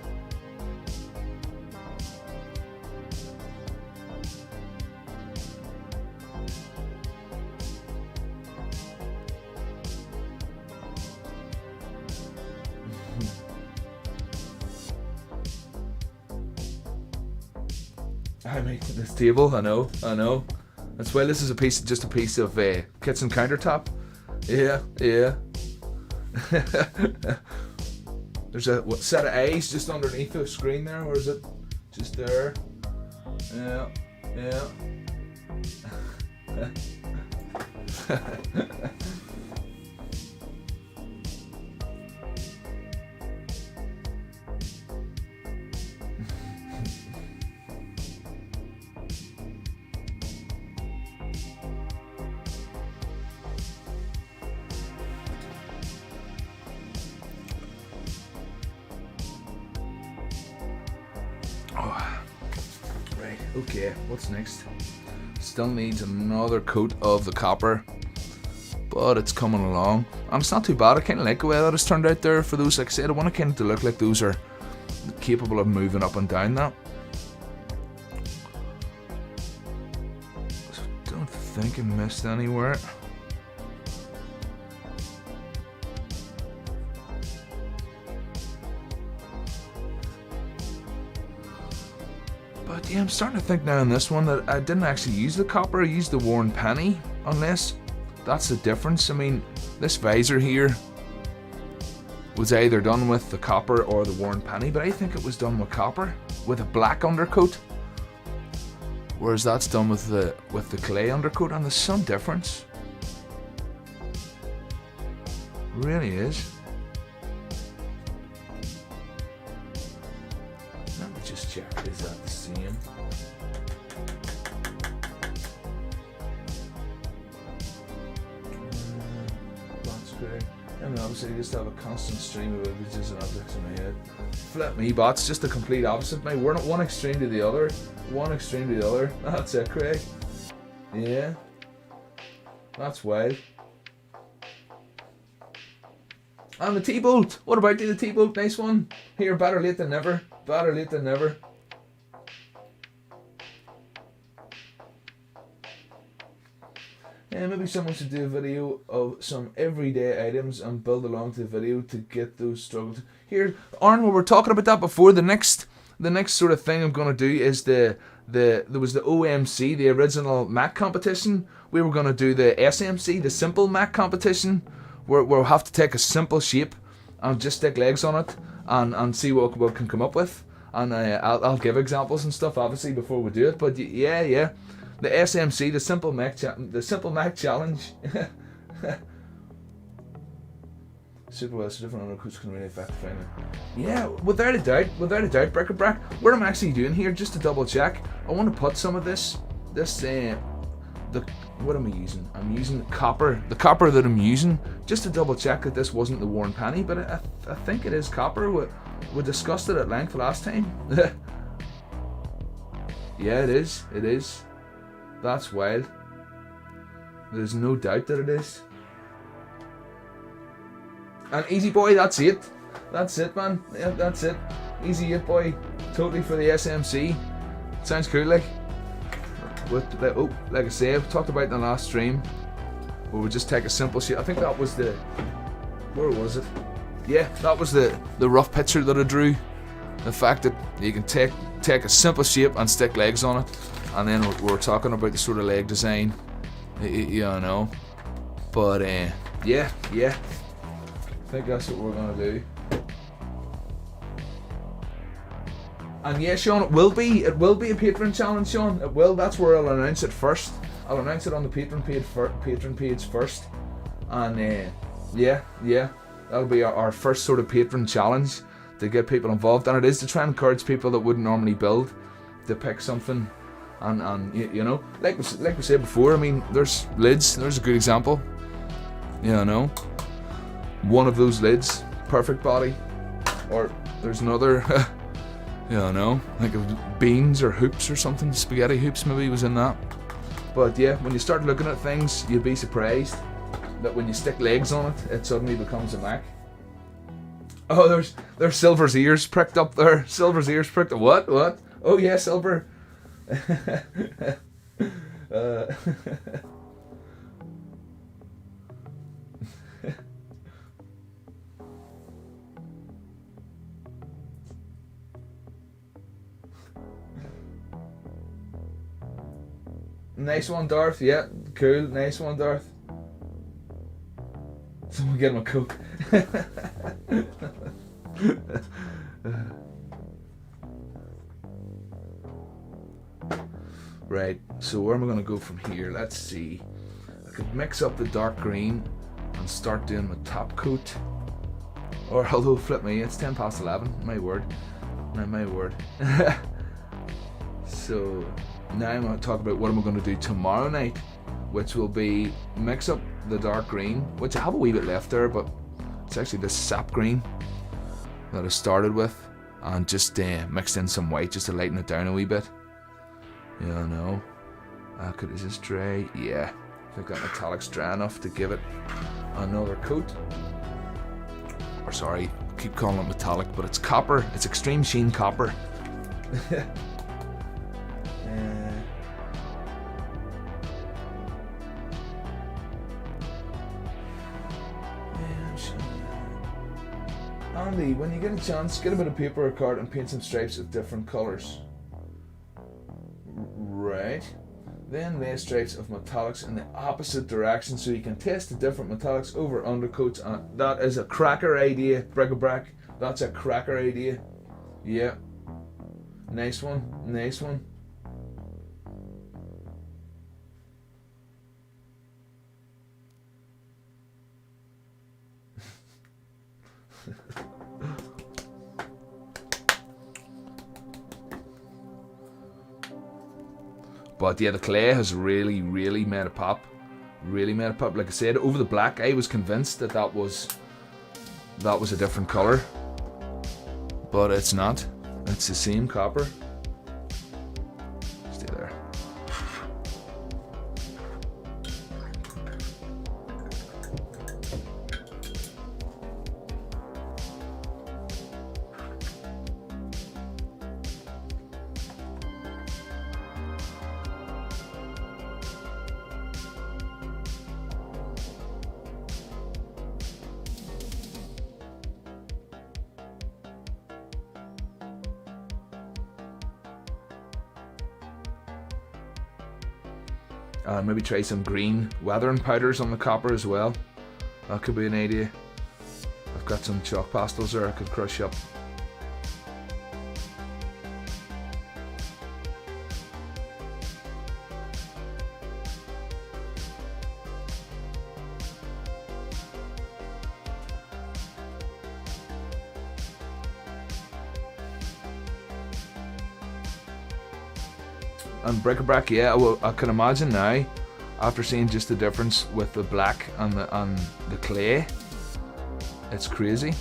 I made this table, I know. That's why this is just a piece of kitchen countertop. Yeah. There's a set of eyes just underneath the screen there, or is it just there? Yeah. Right, okay, what's next? Still needs another coat of the copper, but it's coming along. And it's not too bad. I kind of like the way that it's turned out there for those, like I said, I want to kind of look like those are capable of moving up and down that. So don't think I missed anywhere. But yeah, I'm starting to think now in this one that I didn't actually use the copper, I used the worn penny, unless that's the difference. I mean, this visor here was either done with the copper or the worn penny, but I think it was done with copper, with a black undercoat. Whereas that's done with the clay undercoat, and there's some difference. It really is. Let me just check, is that the same? That's great. I mean, obviously, I just have a constant stream of images and objects in my head. Flip me, bots, just the complete opposite. Mate, we're not one extreme to the other. One extreme to the other. That's it, Craig. Yeah. That's wild. And the T-bolt. What about the T-bolt? Nice one. Here, better late than never. Better late than never. Yeah, maybe someone should do a video of some everyday items and build along to the video to get those struggles. Here, Aaron, we were talking about that before. The next sort of thing I'm going to do is there was the OMC, the original mech competition. We were going to do the SMC, the simple mech competition, where we'll have to take a simple shape and just stick legs on it and see what we can come up with. And I'll give examples and stuff, obviously, before we do it. But yeah. The SMC, the simple mech challenge. Super different undercoats can really affect the final. Yeah, without a doubt, Brick-a-Brack. What I'm actually doing here, just to double check, I want to put some of this what am I using? I'm using the copper that I'm using, just to double check that this wasn't the worn penny, but I think it is copper. We discussed it at length last time. Yeah, it is. That's wild. There's no doubt that it is. And easy boy, that's it, man. Yeah, that's it. Easy it, boy. Totally for the SMC. Sounds cool, like. Like I say, I've talked about in the last stream, where we just take a simple shape. I think that was where was it? Yeah, that was the rough picture that I drew. The fact that you can take a simple shape and stick legs on it, and then we're talking about the sort of leg design, you know. But yeah. I think that's what we're gonna do. And yeah, Sean, it will be a Patreon challenge, Sean. It will. That's where I'll announce it first. I'll announce it on the Patreon page first. And yeah, that'll be our first sort of Patreon challenge to get people involved, and it is to try and encourage people that wouldn't normally build to pick something. And you know, like we said before, I mean, there's lids. There's a good example. You know, one of those lids, perfect body, or there's another. You know, like beans or hoops or something. Spaghetti hoops maybe was in that. But yeah, when you start looking at things, you'd be surprised that when you stick legs on it, it suddenly becomes a mech. Oh, there's Silver's ears pricked up there. Silver's ears pricked up. What? Oh yeah, Silver. Nice one, Darth. Yeah, cool. Nice one, Darth. Someone get him a Coke. Right, so where am I going to go from here? Let's see. I could mix up the dark green and start doing my top coat. Or, although, flip me, it's 10 past 11. My word. My word. So, now I'm going to talk about what I'm going to do tomorrow night, which will be mix up the dark green, which I have a wee bit left there, but it's actually this sap green that I started with, and just mixed in some white just to lighten it down a wee bit. You know, is this dry? Yeah, I think that metallic's dry enough to give it another coat. Or sorry, keep calling it metallic, but it's copper. It's extreme sheen copper. Andy, when you get a chance, get a bit of paper or card and paint some stripes of different colours. Right. Then lay stripes of metallics in the opposite direction so you can test the different metallics over undercoats. And that is a cracker idea, bric-a-brac. That's a cracker idea. Yeah. Nice one. Nice one. But yeah, the clay has really made a pop. Really made a pop. Like I said, over the black, I was convinced that was a different colour. But it's not. It's the same copper. Stay there. Maybe try some green weathering powders on the copper as well. That could be an idea. I've got some chalk pastels there I could crush up. And bric-a-brac, yeah, well, I can imagine now, after seeing just the difference with the black and the clay, it's crazy.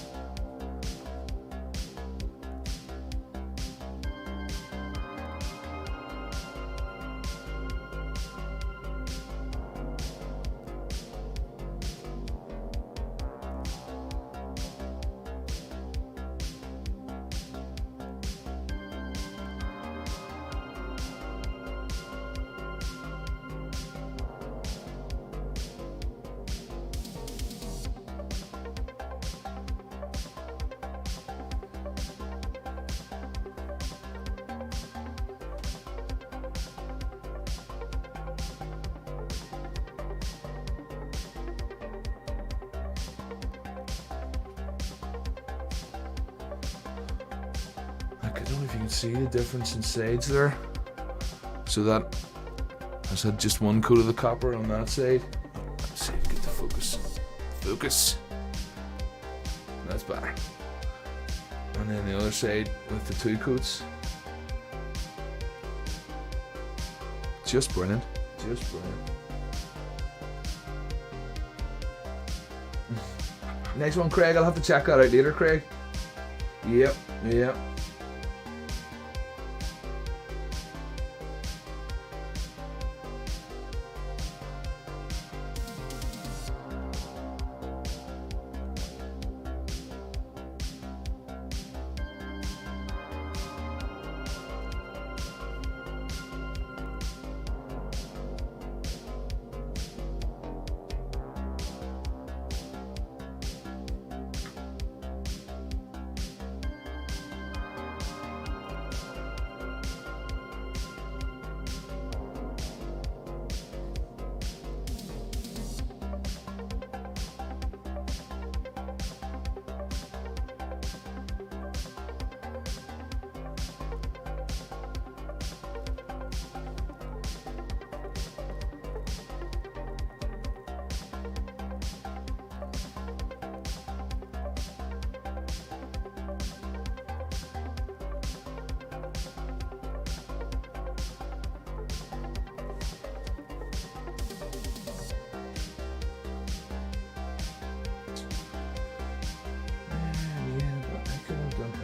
I don't know if you can see the difference in sides there. So that has had just one coat of the copper on that side. Let's see if we get the focus. Focus. That's better. And then the other side with the 2 coats. Just brilliant. Just brilliant. Next one, Craig. I'll have to check that out later, Craig. Yep, yep.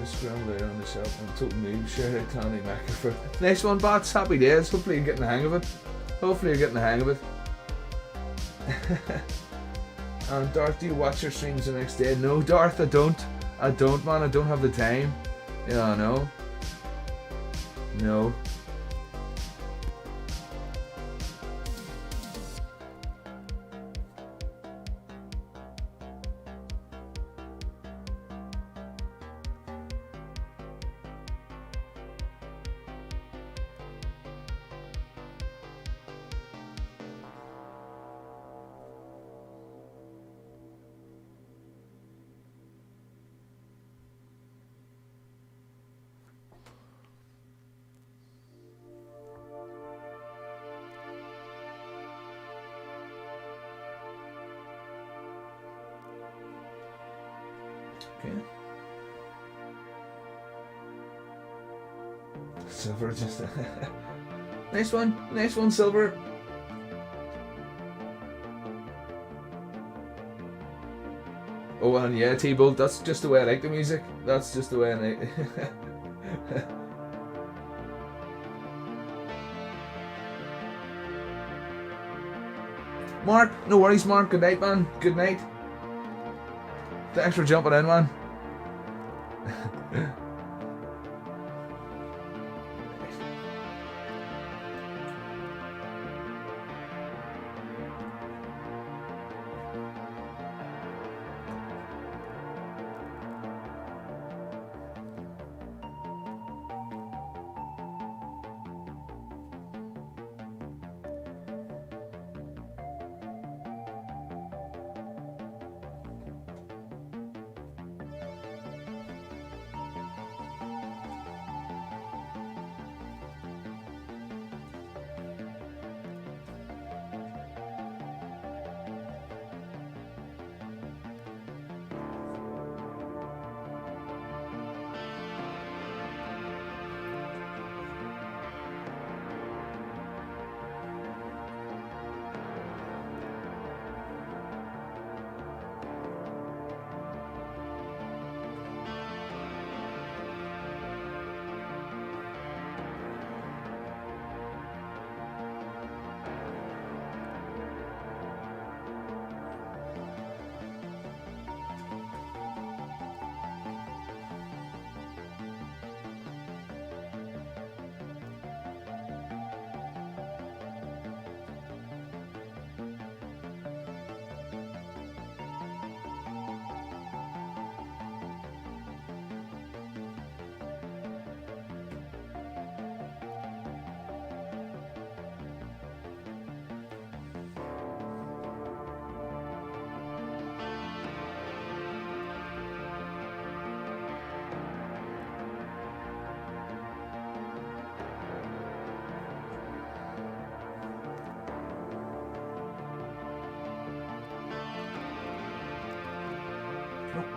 Scramble around the shop and took me share out Tony Macker for next one, bots. Happy days. Hopefully you're getting the hang of it. Hopefully you're getting the hang of it. And Darth, do you watch your streams the next day? No, Darth, I don't. I don't, man. I don't have the time. Yeah, no. No. Okay. Silver just nice one, Silver. Oh, and yeah, T-Bolt, that's just the way I like the music. That's just the way I like it. Mark, no worries, Mark. Good night, man. Good night. Thanks for jumping in, man.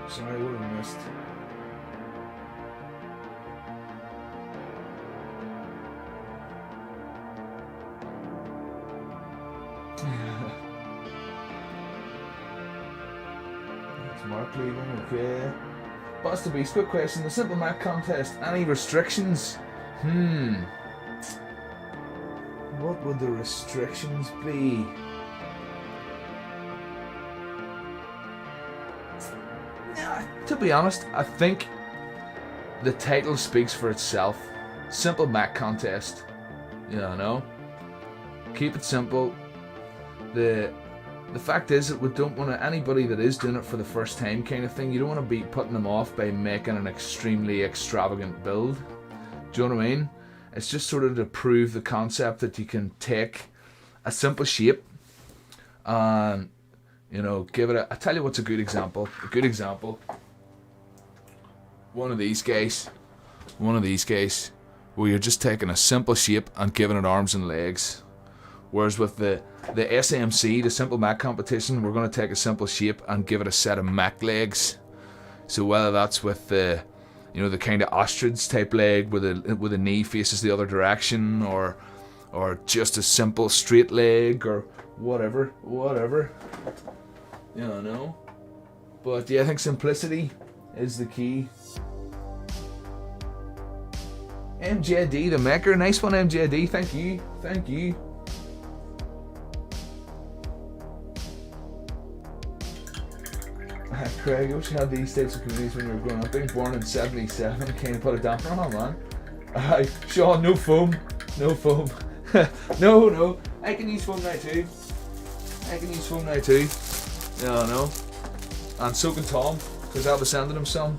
Sorry, what have I missed? That's Mark leaving, okay. Boss the Beast, quick question. The Simple Mech contest, any restrictions? What would the restrictions be? Yeah, to be honest, I think the title speaks for itself. Simple Mech contest. You know? Keep it simple. The fact is that we don't want to, anybody that is doing it for the first time kind of thing, you don't want to be putting them off by making an extremely extravagant build. Do you know what I mean? It's just sort of to prove the concept that you can take a simple shape and, you know, give it I tell you what's a good example. A good example. One of these guys, where you're just taking a simple shape and giving it arms and legs. Whereas with the SMC, the Simple Mech competition, we're going to take a simple shape and give it a set of mech legs. So whether that's with the, you know, the kind of ostrich type leg with a knee faces the other direction, or just a simple straight leg, or whatever. You know. But yeah, I think simplicity is the key. MJD the Maker, nice one MJD, thank you. Craig, I wish you had these types of communities when you were growing up. Being born in 77, kind of put a damper on, man. Sean, no foam. No, I can use foam now too. Yeah, I know. And so can Tom, because I'll be sending him some.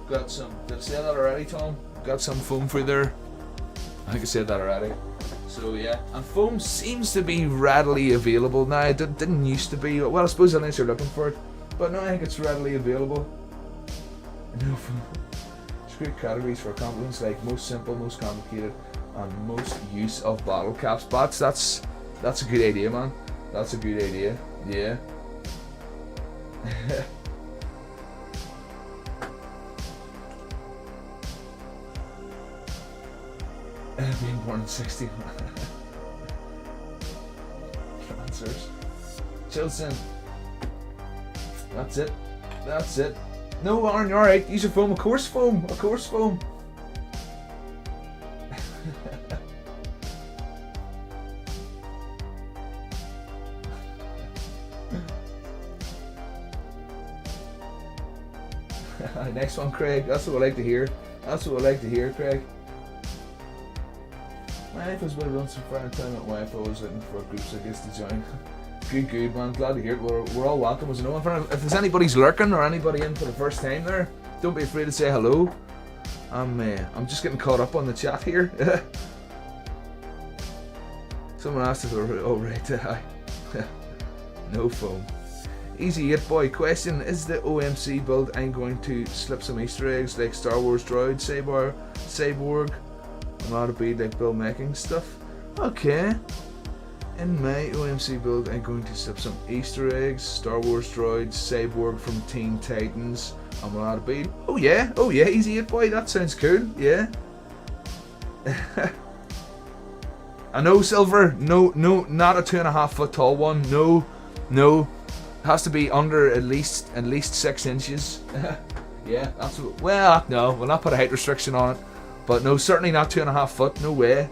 Got some, did I say that already, Tom? Got some foam through there. I think I said that already. So yeah, and foam seems to be readily available now. It didn't used to be. Well, I suppose unless you're looking for it. But no, I think it's readily available. No foam. There's great categories for compliments like most simple, most complicated, and most use of bottle caps. But that's a good idea, man. That's a good idea. Yeah. Being born in 60. Answers. Chilson. That's it. No, Aaron, you're alright. Use your foam. Of course foam. Next one, Craig. That's what I like to hear. Craig. My life has been run so far in time at wife. I was looking for groups like this to join. Good, man. Glad to hear it. We're all welcome. As you know, if there's anybody's lurking or anybody in for the first time there, don't be afraid to say hello. I'm just getting caught up on the chat here. Someone asked if we're all right. No foam. Easy 8 boy question: is the OMC build I'm going to slip some Easter eggs like Star Wars droid, Cyborg, a lot of be like Bill making stuff? Okay. In my OMC build, I'm going to slip some Easter eggs, Star Wars droids, Cyborg from Teen Titans, and a lot of bead. Oh yeah, easy 8 boy. That sounds cool. Yeah. I know, Silver. No, not a 2.5 foot tall one. No. Has to be under at least 6 inches. Yeah, that's what, well, no, we'll not put a height restriction on it. But no, certainly not 2.5 foot. No way.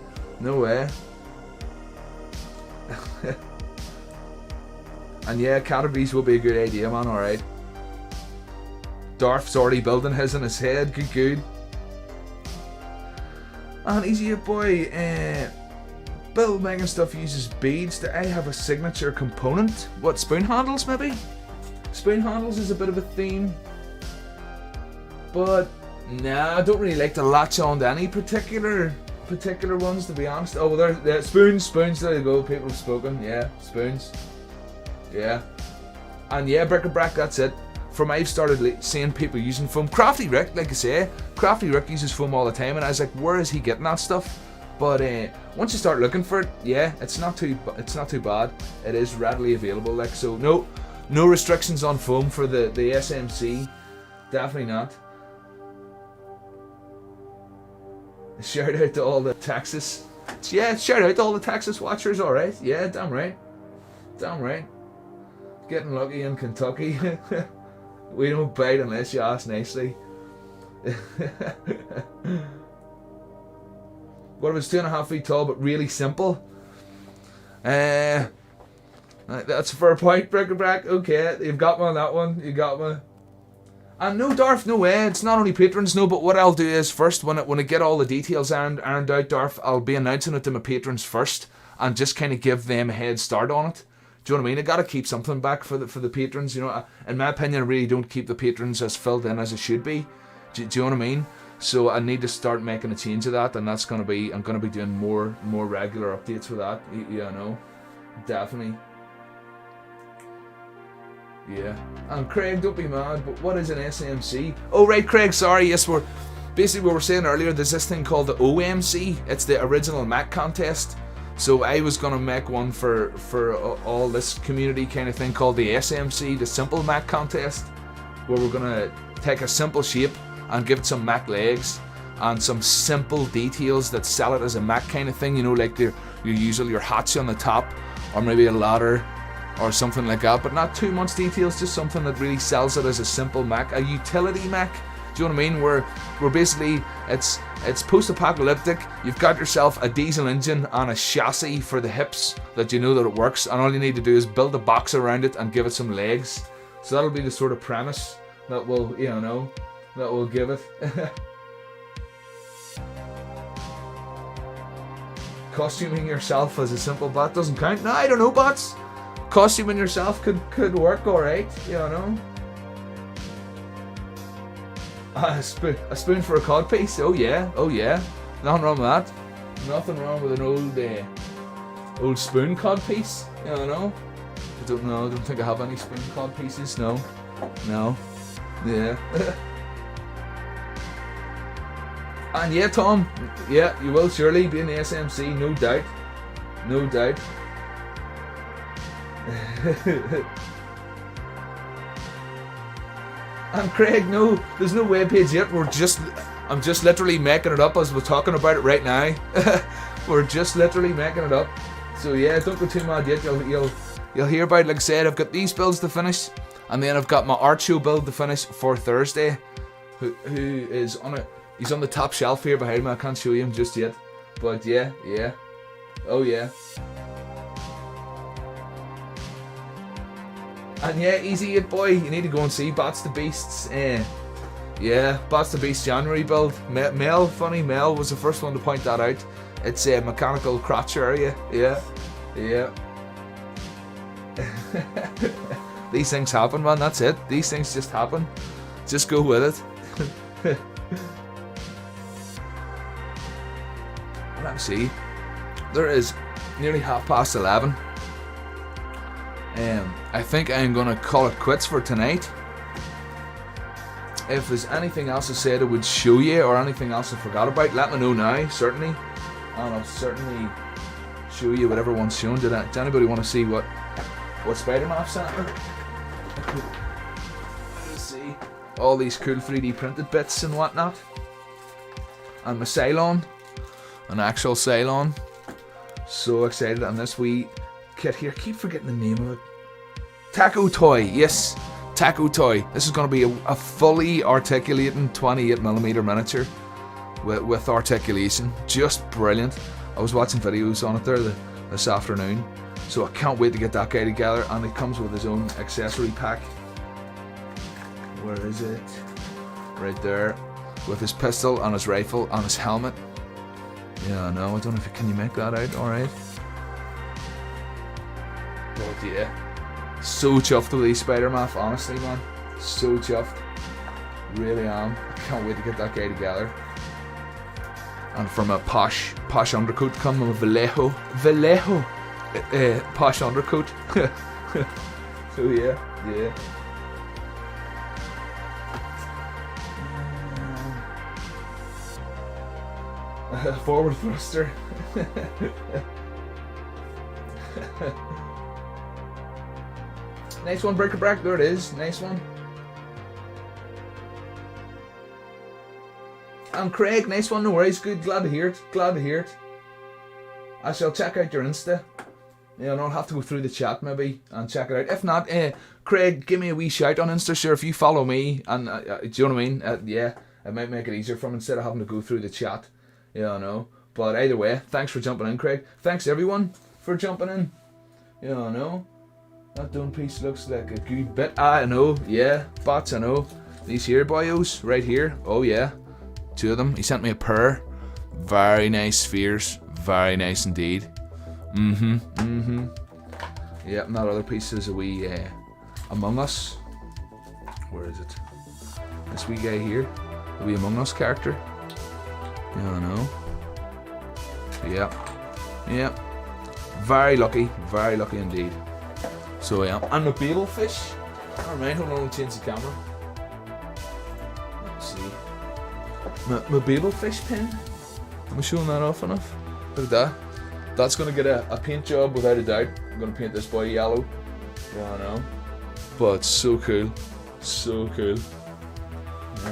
And yeah, categories will be a good idea, man. Alright. Darth's already building his in his head. Good. And easy boy. Bill making stuff uses beads. Do I have a signature component? What, spoon handles maybe? Spoon handles is a bit of a theme. But nah, I don't really like to latch on to any particular ones, to be honest. Oh, well, they're spoons, there you go. People have spoken. Yeah, spoons. Yeah. And yeah, bric-a-brac, that's it. From I've started seeing people using foam. Crafty Rick, like I say, Crafty Rick uses foam all the time, and I was like, where is he getting that stuff? But once you start looking for it, yeah, it's not too bad. It is readily available. Like, so no restrictions on foam for the SMC. Definitely not. Shout out to all the Texas. Yeah, shout out to all the Texas watchers. All right. Yeah, damn right. Damn right. Getting lucky in Kentucky. We don't bite unless you ask nicely. What if it's 2.5 feet tall but really simple? That's a fair point, Brick-a-Brack. Okay, you've got me on that one. You got me. And no, Darth, no way. It's not only patrons, no. But what I'll do is first, when I get all the details ironed out, Darth, I'll be announcing it to my patrons first, and just kind of give them a head start on it. Do you know what I mean? I gotta keep something back for the patrons. You know, in my opinion, I really don't keep the patrons as filled in as it should be. Do you know what I mean? So I need to start making a change of that, and that's gonna be, I'm gonna be doing more regular updates with that. Yeah, no, definitely. Yeah. And Craig, don't be mad, but what is an SMC? Oh right, Craig, sorry, yes, we're basically what we were saying earlier, there's this thing called the OMC. It's the original mech contest. So I was gonna make one for all this community kind of thing called the SMC, the simple mech contest, where we're gonna take a simple shape and give it some mech legs and some simple details that sell it as a mech kind of thing, you know, like your usual your hatch on the top, or maybe a ladder or something like that, but not too much details, just something that really sells it as a simple mech, a utility mech. Do you know what I mean? We're basically, it's post-apocalyptic. You've got yourself a diesel engine and a chassis for the hips that you know that it works, and all you need to do is build a box around it and give it some legs. So that'll be the sort of premise that will, you know, that will give it. Costuming yourself as a simple bot doesn't count. No, I don't know, bots. Costuming yourself could work alright, you know. A spoon for a cod piece. Oh yeah. Nothing wrong with that. Nothing wrong with an old spoon cod piece. You know. I don't know. I don't think I have any spoon cod pieces. No. Yeah. And yeah, Tom. Yeah, you will surely be in the SMC. No doubt. And Craig, no, there's no webpage yet. I'm just literally making it up as we're talking about it right now. We're just literally making it up. So yeah, don't go too mad yet. You'll hear about it. Like I said, I've got these builds to finish, and then I've got my art show build to finish for Thursday. Who is on it? He's on the top shelf here behind me. I can't show you him just yet, but yeah. Oh yeah. And yeah, Easy It Boy, you need to go and see Bots the Beasts. Yeah, Bots the Beast January build. Mel was the first one to point that out. It's a mechanical crotch area. Yeah. These things happen, man. That's it. These things just happen. Just go with it. Let me see. There is nearly 11:30. I think I'm gonna call it quits for tonight. If there's anything else I said I would show you, or anything else I forgot about, let me know now, certainly. And I'll certainly show you whatever one's shown. Does anybody want to see what Spider-Man sent me? Let's see. All these cool 3D printed bits and whatnot. And my Cylon. An actual Cylon. So excited. And this wee kit here. Keep forgetting the name of it. Taco Toy. Yes. Taco Toy. This is going to be a fully articulating 28mm miniature with articulation. Just brilliant. I was watching videos on it there this afternoon, so I can't wait to get that guy together. And it comes with his own accessory pack. Where is it? Right there, with his pistol and his rifle and his helmet. Yeah, no, I don't know if can you make that out. All right. But yeah, so chuffed with these Spider-Man, honestly, man. So chuffed. Really am. I can't wait to get that guy together. And from a posh undercoat come a Vallejo posh undercoat. So yeah. Forward thruster. Nice one, Brick-a-Brack. There it is. Nice one. And Craig, nice one. No worries. Good. Glad to hear it. I shall check out your Insta. You know, I'll have to go through the chat maybe and check it out. If not, Craig, give me a wee shout on Insta. Sure, if you follow me, and do you know what I mean? Yeah, it might make it easier for him instead of having to go through the chat. You know. But either way, thanks for jumping in, Craig. Thanks everyone for jumping in. You know. That dome piece looks like a good bit. I know, yeah. Bots, I know. These here boyos, right here. Oh yeah. 2 of them. He sent me a pair. Very nice spheres. Very nice indeed. Yep, and that other piece is a wee Among Us. Where is it? This wee guy here. The wee Among Us character. You know. Yep. Very lucky indeed. So yeah, and my beetle fish. Alright, hold on, I'll change the camera. Let's see. My beetle fish pin. Am I showing that off enough? Look at that. That's gonna get a paint job without a doubt. I'm gonna paint this boy yellow. Yeah, I know. But so cool. So cool. Yeah, I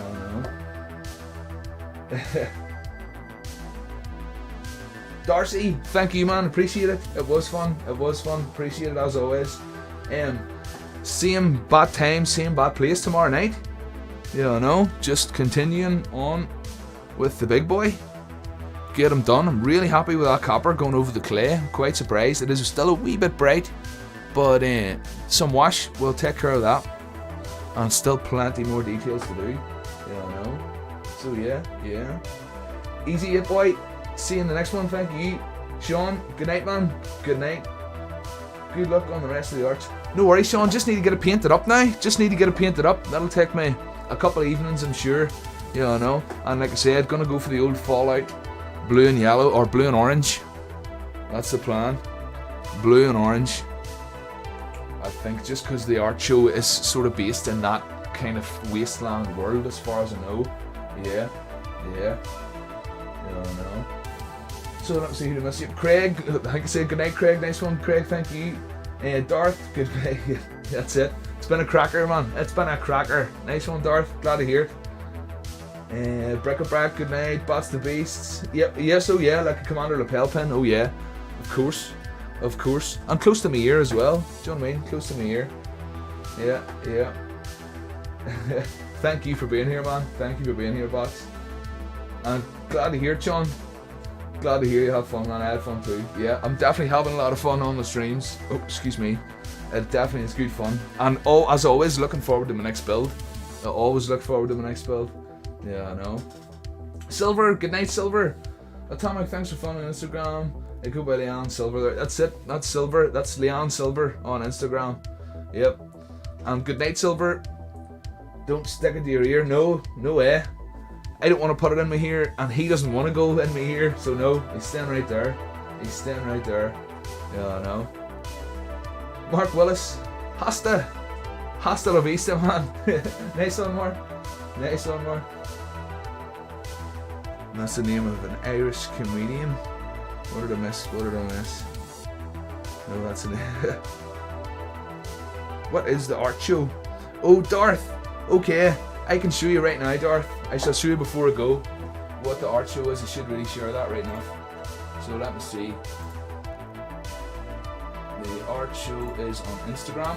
know. Darcy, thank you, man. Appreciate it. It was fun. Appreciate it as always. Same bad time, same bad place tomorrow night. Yeah, I know. Just continuing on with the big boy. Get him done. I'm really happy with that copper going over the clay. I'm quite surprised. It is still a wee bit bright, but some wash will take care of that. And still plenty more details to do. Yeah, I know. So yeah. Easy it, boy. See you in the next one. Thank you, Sean. Good night, man. Good night. Good luck on the rest of the arch. No worries, Sean. Just need to get it painted up now. That'll take me a couple of evenings, I'm sure. Yeah, I know. And like I said, gonna go for the old Fallout blue and yellow, or blue and orange. That's the plan. Blue and orange. I think just because the art show is sort of based in that kind of wasteland world, as far as I know. Yeah. Yeah, I know. So let me see who to miss you. Craig, like I said, good night, Craig. Nice one, Craig. Thank you. Darth, good night. That's it. It's been a cracker, man. It's been a cracker. Nice one, Darth. Glad to hear it. Brick-a-brack, good night. Bots the Beasts. Yep, yes, oh yeah, like a Commander lapel pin. Oh yeah, of course. And close to my ear as well. Do you know what I mean? Close to my ear. Yeah. Thank you for being here, man. Thank you for being here, bots. And glad to hear it, Sean. Glad to hear you have fun, man. I had fun too. Yeah, I'm definitely having a lot of fun on the streams. Oh, excuse me. It definitely is good fun. And as always, looking forward to my next build. I always look forward to my next build. Yeah, I know. Silver, good night, Silver. Atomic, thanks for fun on Instagram. I go by Leanne Silver there. That's it. That's Silver. That's Leanne Silver on Instagram. Yep. And good night, Silver. Don't stick it to your ear. No way. I don't want to put it in my ear, and he doesn't want to go in my ear, so no, he's staying right there. Yeah, I know. Mark Willis, hasta la vista, man. Nice one, Mark. And that's the name of an Irish comedian. What did I miss? No, that's an. What is the art show? Oh, Darth. Okay, I can show you right now, Darth. I shall show you before I go what the art show is. I should really share that right now. So let me see. The art show is on Instagram.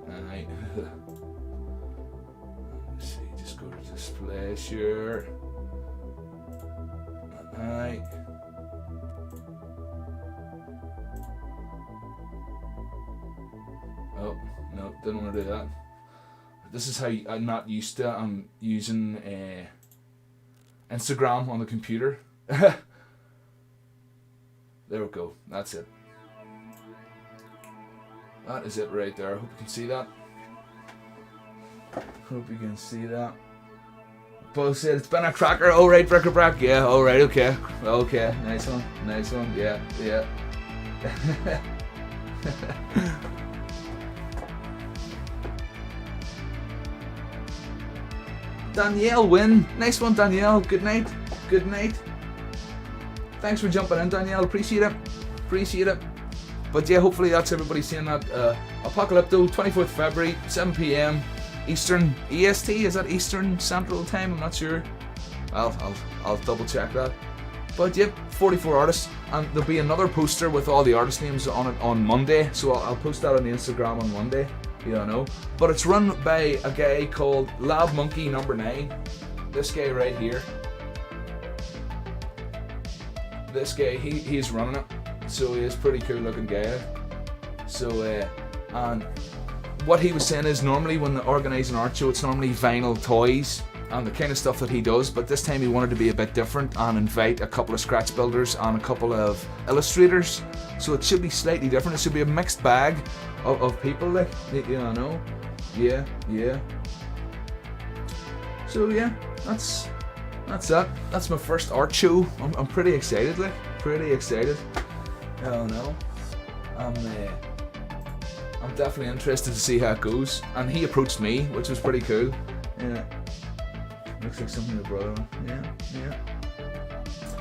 Alright. Let's see, just go to display share. Alright. Oh, no, didn't want to do that. This is how I'm not used to. I'm using Instagram on the computer. There we go. That's it. That is it right there. I hope you can see that. Bo said it's been a cracker. Oh right, brick-a-brack. Yeah. All right. Okay. Nice one. Yeah. Danielle win. Nice one, Danielle. Good night. Thanks for jumping in, Danielle. Appreciate it. But yeah, hopefully that's everybody seeing that. Apocalypto, 24th February, 7 p.m. Eastern EST. Is that Eastern Central Time? I'm not sure. I'll double check that. But yep, 44 artists, and there'll be another poster with all the artist names on it on Monday, so I'll post that on the Instagram on Monday, you don't know. But it's run by a guy called Lab Monkey number 9. This guy right here. This guy, he's running it, so he is pretty cool looking guy. So, and what he was saying is normally when they organise an art show, it's normally vinyl toys and the kind of stuff that he does, but this time he wanted to be a bit different and invite a couple of scratch builders and a couple of illustrators, so it should be slightly different. It should be a mixed bag of people, like, you know. Yeah. So yeah, that's that. That's my first art show. I'm pretty excited, like, pretty excited. I don't know. I'm definitely interested to see how it goes. And he approached me, which was pretty cool. Yeah. Looks like something to brother on. Yeah.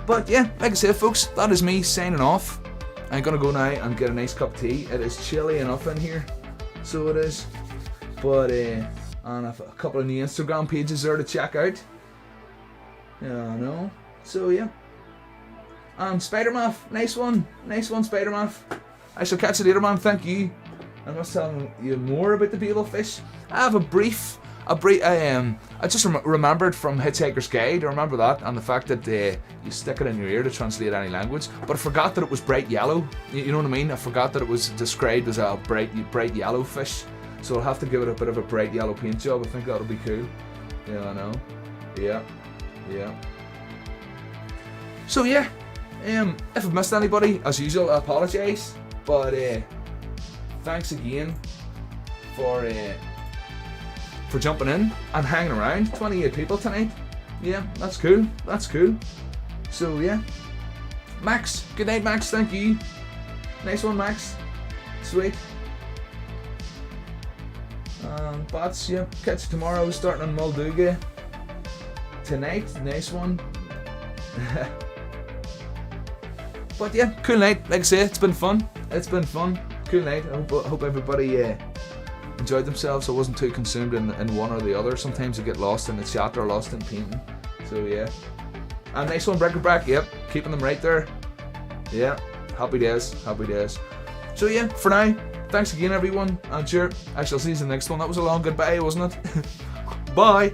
But yeah, like I said, folks, that is me signing off. I'm gonna go now and get a nice cup of tea. It is chilly enough in here, so it is. But and I've a couple of new Instagram pages there to check out. Yeah, I know. So yeah. And Spider-Math, nice one, Spider-Math. I shall catch you later, man. Thank you. I must tell you more about the beautiful fish. I have I just remembered from Hitchhiker's Guide. I remember that, and the fact that you stick it in your ear to translate any language. But I forgot that it was bright yellow. You know what I mean? I forgot that it was described as a bright yellow fish. So I'll have to give it a bit of a bright yellow paint job. I think that'll be cool. Yeah, I know. Yeah. So yeah, if I've missed anybody, as usual, I apologise. But thanks again for jumping in and hanging around. 28 people tonight. Yeah, that's cool. So yeah, Max. Good night, Max. Thank you. Nice one, Max. Sweet. Bats. Yeah, catch you tomorrow. Starting on Mulduga tonight. Nice one. But yeah, cool night. Like I say, it's been fun. Cool night. I hope everybody enjoyed themselves. I wasn't too consumed in one or the other. Sometimes you get lost in the chat or lost in painting. So yeah. And nice one, Breaker Brack. Yep, keeping them right there. Yeah, happy days. So yeah, for now, thanks again, everyone. And sure, I shall see you in the next one. That was a long goodbye, wasn't it? Bye.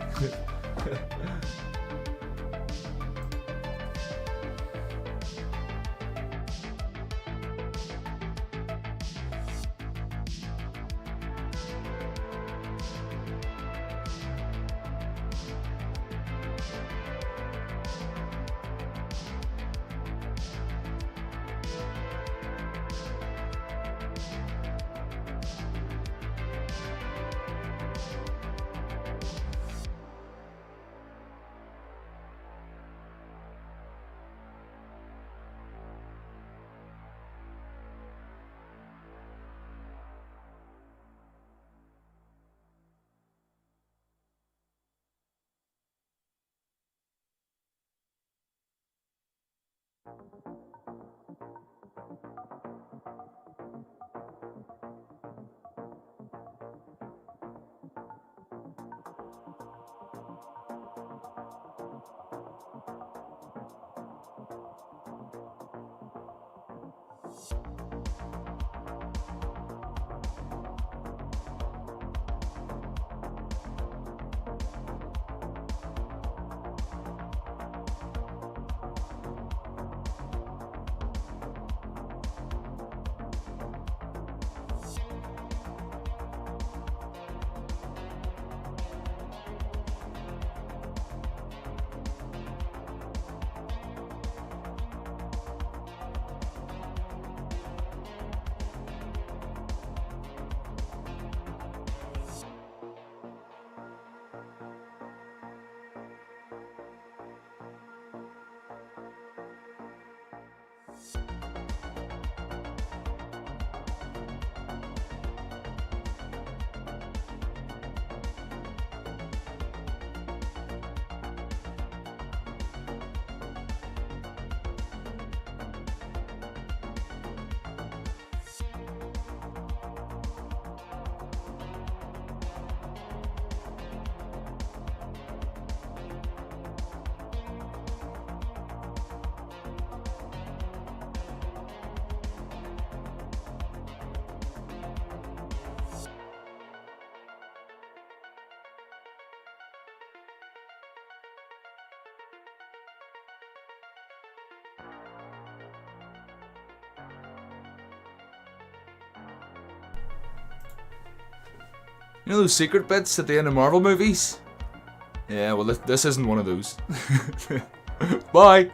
You know those secret bits at the end of Marvel movies? Yeah, well, this isn't one of those. Bye!